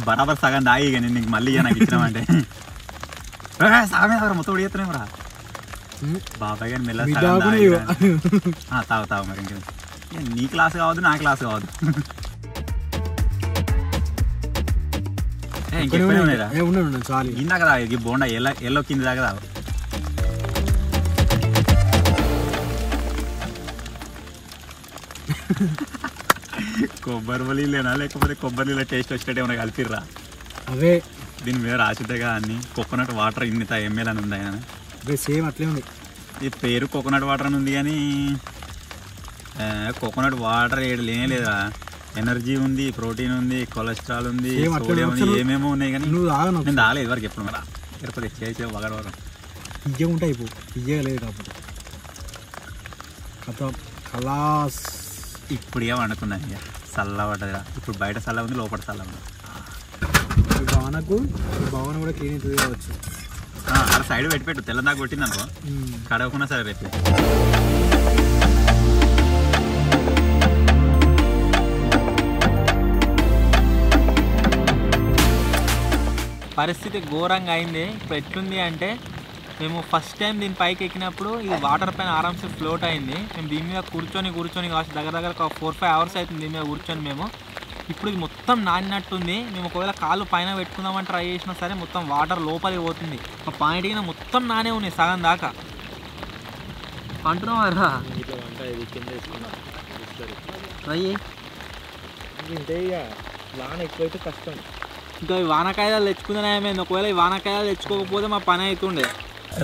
బరాబర్ సగం దాయి కానీ నీకు మళ్ళీ నాకు ఇచ్చినామంటే సగమే ఎవరు మొత్తం ఉడియత్తున్నాయి రా బాబాయ్ కానీ మెల్ల తాగు మరి ఇంక నీ క్లాస్ కావద్దు నా క్లాస్ కావద్దు. ఇందాక తాగు బోండా ఎల్లో కింద దాకా తాగు. కొబ్బరి నీళ్ళేనా లేకపోతే కొబ్బరి నీళ్ళ టేస్ట్ వచ్చేటట్టు ఏమైనా కలిపిర్రా? అవే దీని మీద రాసిద్దేగా అన్ని కోకోనట్ వాటర్ ఇన్ని ఎంఎల్ అని ఉంది ఆయన. సేమ్ అట్లే ఉంది. ఈ పేరు కోకోనట్ వాటర్ అని ఉంది కానీ కోకోనట్ వాటర్ లేనే లేదా. ఎనర్జీ ఉంది, ప్రోటీన్ ఉంది, కొలెస్ట్రాల్ ఉంది, సోడియం ఉంది, ఏమేమో ఉన్నాయి కానీ నేను రాలేదు వరకు ఎప్పుడు మరి తిరుపతి చేసే వగరవరం ఇయ్య ఉంటాయి ఇప్పుడు ఇయ్య లేదు కాబట్టి కలాస్. ఇప్పుడు ఏం వండుకున్నాను ఇక చల్ల పడ్డదిరా. ఇప్పుడు బయట చల్ల ఉంది, లోపల చల్ల ఉంది. వానకు భవన్ కూడా క్లీన్ అవుతుంది కావచ్చు. అక్కడ సైడ్ పెట్టు తెల్లదాకా కొట్టింది అనుకో కడవకున్నా సరే రేపు. పరిస్థితి ఘోరంగా అయింది. ఇప్పుడు ఎట్లుంది అంటే మేము ఫస్ట్ టైం దీని పైకి ఎక్కినప్పుడు ఇది వాటర్ పైన ఆరామ్సే ఫ్లోట్ అయింది. మేము దీని మీద కూర్చొని కావచ్చు దగ్గర ఒక 4-5 అవర్స్ అవుతుంది దీని మీద కూర్చొని మేము. ఇప్పుడు ఇది మొత్తం నానినట్టుంది. మేము ఒకవేళ కాళ్ళు పైన పెట్టుకుందామని ట్రై చేసినా సరే మొత్తం వాటర్ లోపలికి పోతుంది. ఒక పాయింట్ కింద మొత్తం నానే ఉన్నాయి సగం దాకా. అంటున్నావారా ట్రై వాన ఎక్కువైతే కష్టం. ఇంకా ఈ వానకాయలు తెచ్చుకుందనేమైంది. ఒకవేళ ఈ వానకాయలు తెచ్చుకోకపోతే మా పని అవుతుండే.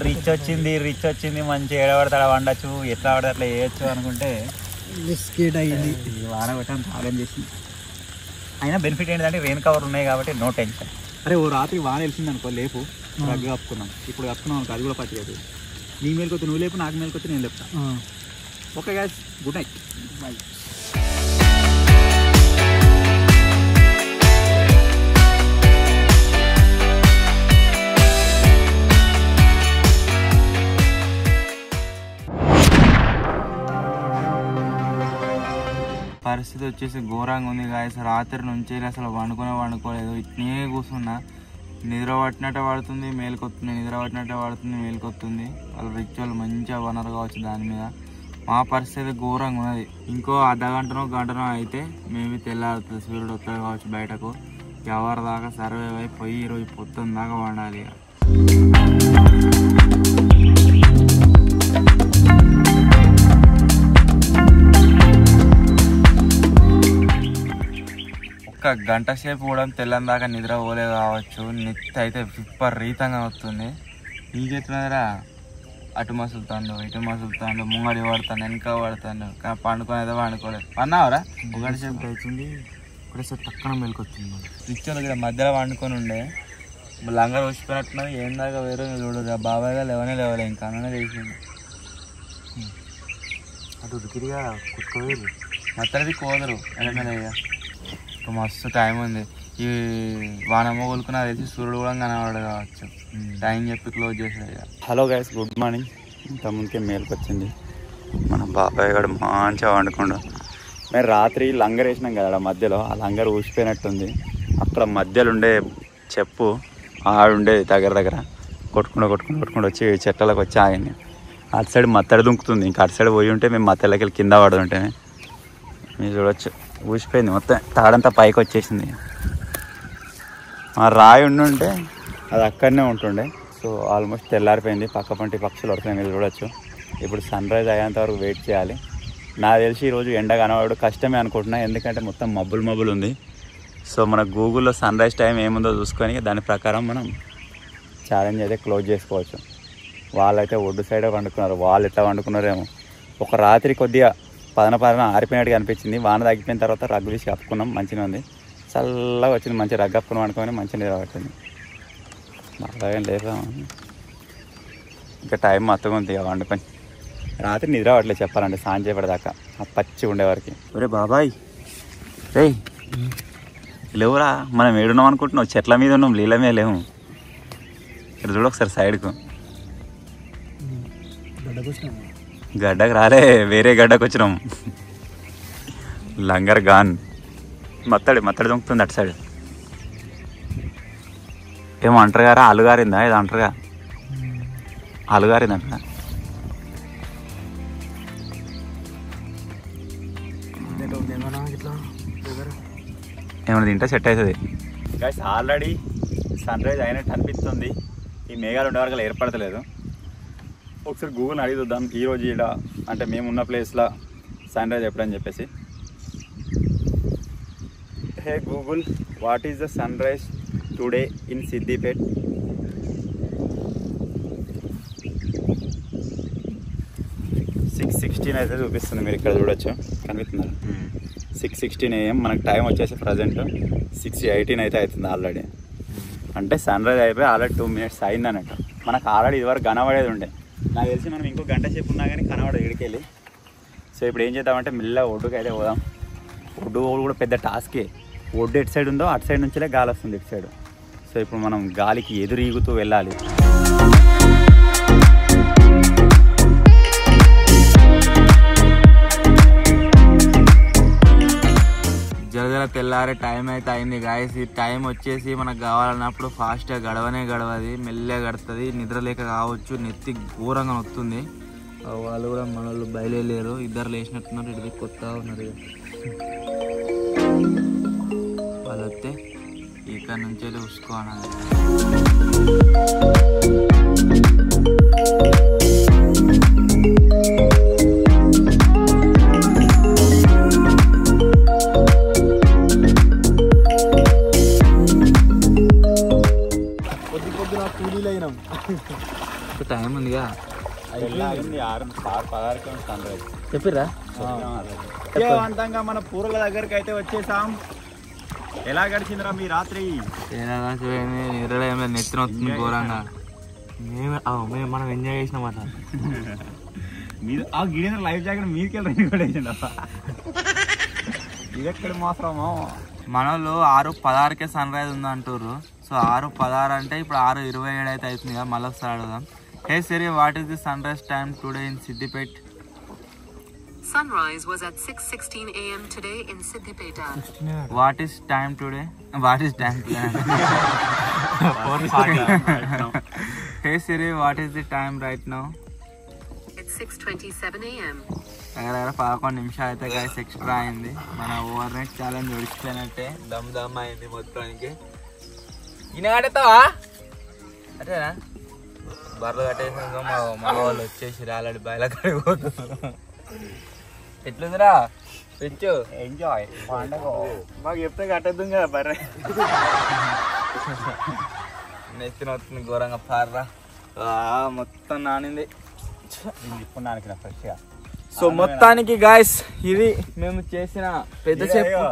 రిచ్ వచ్చింది మంచిగా ఎడబడతాడ వండొచ్చు, ఎట్లా పడితే అట్లా చేయొచ్చు అనుకుంటే బిస్కెట్ అయ్యింది. వాన కొట్టడం తాగం చేసింది. అయినా బెనిఫిట్ ఏంటంటే రెయిన్ కవర్ ఉన్నాయి కాబట్టి నో టెన్షన్. అరే ఓ రాత్రి వాన తెలిసింది అనుకో లేపు రగ్గు కప్పుకున్నాం. ఇప్పుడు కప్పుకున్నాం అనుకో అది కూడా పచ్చలేదు. నీ మేలుకొచ్చి నువ్వు లేపు, నాకు మేలుకొచ్చి నేను లేపుతా. Okay guys, good night, bye. పరిస్థితి వచ్చేసి ఘోరంగా ఉంది గాయస్. రాత్రి నుంచి అసలు వండుకోలేదు. ఇట్నే కూర్చున్నా. నిద్ర పట్టినట్టే పడుతుంది, మేలుకొస్తుంది, నిద్ర పట్టినట్టే పడుతుంది, మేలుకొస్తుంది. వాళ్ళు రిచువల్ మంచిగా వనరు కావచ్చు దాని మీద. మా పరిస్థితి ఘోరంగా ఉన్నది. ఇంకో గంటనో అయితే మేబీ తెల్లారుతుంది, సూర్యుడు వస్తుంది కావచ్చు బయటకు. ఎవరి దాకా సర్వే అయిపోయి ఈరోజు పొద్దున్న దాకా వండాలి. ఒక్క గంట సేపు కూడా తెల్లని దాకా నిద్ర పోలే కావచ్చు. నెత్తి అయితే విపరీతంగా వస్తుంది. నీకెట్లున్నారా? అటు మసులుతాడు, ఇటు మసులుతాడు, ముంగడి పడతాను, వెనక పడతాను. కానీ పండుకొని అయితే పండుకోలేదు. పన్నావరా? ఒక గంట సేపు అవుతుంది. ఒకటేసారి పక్కన మెలుకొచ్చింది. పిక్చర్ దగ్గర మధ్యలో వండుకొని ఉండే లంగర్ వచ్చిపోయినట్టున్నది. ఏం దాకా వేరే చూడదు. బాబాయ్గా లేవలే ఇంకా అన్ననే చేసింది. అటు ఉడికిరిగా కుట్టుకోలేదు. మత్తడిది కోదరు ఎలాగ మస్తు టైం ఉంది. ఈ వానమ్మ కొలుకున్నా తెలిసి సూర్యుడు కూడా కనబడదు కావచ్చు. టైం చెప్పి క్లోజ్ చేసేది. Hello guys, good morning. ఇంతకుముందుకే మేలుకొచ్చింది. మన బాబాయ్ గారు మంచిగా వండుకోండు. మేము రాత్రి లంగర్ వేసినాం కదా మధ్యలో, ఆ లంగర్ ఊసిపోయినట్టుంది. అక్కడ మధ్యలో ఉండే చెప్పు ఆడుండే దగ్గర కొట్టుకుంటూ వచ్చి చెట్లకు వచ్చి ఆగింది. అటు సైడ్ మత్తడి దుంకుతుంది. ఇంకా అటు సైడ్ పోయి ఉంటే మేము మత్తడికి వెళ్ళి కింద పడుతుంటేనే మీరు చూడవచ్చు ఊసిపోయింది. మొత్తం తాడంతా పైకి వచ్చేసింది. రాయి ఉండుంటే అది అక్కడనే ఉంటుండే. సో ఆల్మోస్ట్ తెల్లారిపోయింది, పక్క పంటి పక్షులు వస్తున్నాయి, మీరు చూడొచ్చు. ఇప్పుడు సన్ రైజ్ అయ్యేంత వరకు వెయిట్ చేయాలి. నాకు తెలిసి ఈరోజు ఎండ కనబడు కష్టమే అనుకుంటున్నా, ఎందుకంటే మొత్తం మబ్బులు ఉంది. సో మన గూగుల్లో సన్ రైజ్ టైం ఏముందో చూసుకొని దాని ప్రకారం మనం ఛాలెంజ్ అయితే క్లోజ్ చేసుకోవచ్చు. వాళ్ళైతే ఒడ్డు సైడే వండుకున్నారు, వాళ్ళు ఎట్లా వండుకున్నారేమో. ఒక రాత్రి కొద్దిగా పదన ఆరిపోయినట్టుగా అనిపించింది. వాన తగ్గిపోయిన తర్వాత రగ్గు తీసి కప్పుకున్నాం, మంచిగా ఉంది, చల్లగా వచ్చింది. మంచి రగ్గు కప్పుకుని వండుకొని మంచిగా నిద్ర పట్టింది. బాగా లేదా ఇంకా టైం మొత్తం ఉంది ఇక వండుకొని. రాత్రి నిద్ర పట్టలేదు చెప్పాలంటే, సాయం చేయబడదాకా ఆ పచ్చి ఉండేవారికి. ఒరే బాబాయ్ రే లేవురా, మనం ఏడున్నాం అనుకుంటున్నావు, చెట్ల మీద ఉన్నాం, నీళ్ళ మీద లేవు. ఇక్కడ చూడు ఒకసారి సైడ్కు. గడ్డకు రాలే, వేరే గడ్డకు వచ్చినాం. లంగర్ గాన్ మత్తడి దొంకుతుంది అటు సైడ్. ఏమో అంటారు గారా, అలుగారిందా ఏదో అంటారుగా, అలుగారిందంట. ఏమైనా తింటే సెట్ అవుతుంది. గైస్ ఆల్రెడీ సన్ రైజ్ అయినట్టు అనిపిస్తుంది, ఈ మేఘాలు ఉండే వరకు ఏర్పడతలేదు. ఒకసారి గూగుల్ని అడిగి చూద్దాం ఈరోజు ఇక్కడ అంటే మేము ఉన్న ప్లేస్లో సన్ రైజ్ ఎప్పుడని చెప్పేసి. Hey Google, what is the sunrise today in Siddipet? అయితే చూపిస్తుంది, మీరు ఇక్కడ చూడొచ్చు, కనిపిస్తున్నారు. 6:16 AM. మనకు టైం వచ్చేసి ప్రజెంట్ 6:18 అయితే అవుతుంది ఆల్రెడీ. అంటే సన్ రైజ్ అయిపోయి ఆల్రెడీ 2 minutes అయింది అన్నట్టు. మనకు ఆల్రెడీ ఇదివరకు కనబడేది ఉండే, నాకు తెలిసి మనం ఇంకో గంట సేపు ఉన్నా కానీ కనబడదు ఇడికెళ్ళి. సో ఇప్పుడు ఏం చేద్దామంటే మెల్లగా ఒడ్డుకి అయితే పోదాం. ఒడ్డు కూడా పెద్ద టాస్కే. ఒడ్డు ఎటు సైడ్ ఉందో అటు సైడ్ నుంచే గాలి వస్తుంది ఇటు సైడ్. సో ఇప్పుడు మనం గాలికి ఎదురు ఈగుతూ వెళ్ళాలి. జర తెల్లారే టైం అయితే అయింది గాయస్. ఈ టైం వచ్చేసి మనకు కావాలన్నప్పుడు ఫాస్ట్గా గడవది, మెల్లగా గడుతుంది. నిద్ర లేక కావచ్చు, నెత్తి ఘోరంగా నొస్తుంది. వాళ్ళు కూడా మన వాళ్ళు బయలుదేరారు, ఇద్దరు లేచినట్టున్నారు, ఇటు కొత్త ఉన్నారు. వాళ్ళు వస్తే ఇక్కడ నుంచి చూసుకోవాలి. టైం ఉందిగా, చెప్పిర్రా. అంతంగా మన పూర్వల దగ్గరికి అయితే వచ్చేసాం. ఎలా గడిచిందిరా మీ రాత్రి? నిద్ర నెత్తిన వస్తుంది ఘోరంగా. మనం ఎంజాయ్ చేసినాం అట్లా. మీరు ఆ గిడిన లైఫ్ జాకెట్ మీరుకెళ్ళి ఇది ఎక్కడ మోసమో. మన వాళ్ళు 6:16కే సన్ రైజ్ ఉంది అంటారు. సో 6:16 అంటే ఇప్పుడు 6:27 అయితే అవుతుంది కదా. మళ్ళీ ఒకసారి అడుగుదాం. Hey Siri, what is the sunrise time today in Siddipet? Sunrise was at 6:16 AM today in Siddipet. What is time today? What is time today? Hey Siri, what is the time right now? It's 6:27 AM. 11 నిమిషాలు అయితే guys extra అయింది. మన over night challenge ఒడిచిపోయినట్టే, dum అయింది మొత్తానికి. ఈయన కట్టేస్తావా? అదేనా బర్రెలు కట్టేసాక మా వాళ్ళు వచ్చేసి ఆల్రెడీ బయలు కడిగిపోతున్నారు. ఎట్లుందిరా రిచ్చు? ఎంజాయ్ మాకు చెప్తే కట్టద్దు కదా బర్రె. నెత్తిన వస్తుంది ఘోరంగా పార్రా, మొత్తం నానింది. ఇప్పుడు నానికిన ఫ్రెష్గా. సో మొత్తానికి గాయస్ ఇది మేము చేసిన పెద్ద చెప్పు.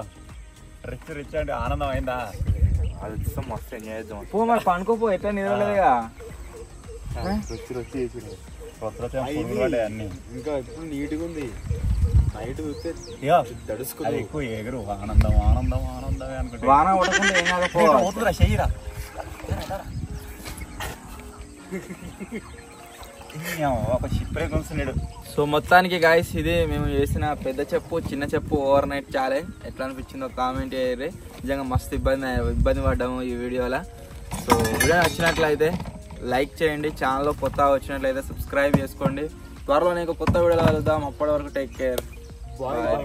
రిచ్ అంటే ఆనందం అయిందా? అది మస్తు ఎంజాయ్ చేద్దాం. పో మరి పండుకోపో, ఎట్లా నిద్రలేదుగా. అన్ని ఇంకా ఎప్పుడు నీట్గా ఉంది. నైట్ చూస్తే తడుసుకుంది ఎక్కువ ఎగురు. ఆనందం ఆనందం ఆనందమే అనుకుంటే వాన కొట్టకుండా ఏం కాకపోతుందిరా, చెయ్యిరా. ఒక షిప్రే కొలుస్తున్నాడు. సో మొత్తానికి గాయస్ ఇది మేము చేసిన పెద్ద చెప్పు చిన్న చెప్పు ఓవర్ నైట్ ఛాలెంజ్. ఎట్లా అనిపించిందో కామెంట్ చేయరు. నిజంగా మస్తు ఇబ్బంది పడ్డాము ఈ వీడియోలో. సో వీడియో నచ్చినట్లయితే లైక్ చేయండి, ఛానల్లో కొత్త వచ్చినట్లయితే సబ్స్క్రైబ్ చేసుకోండి. త్వరలో నీకు కొత్త వీడియోలో కలుద్దాం. అప్పటి వరకు టేక్ కేర్, బాయ్.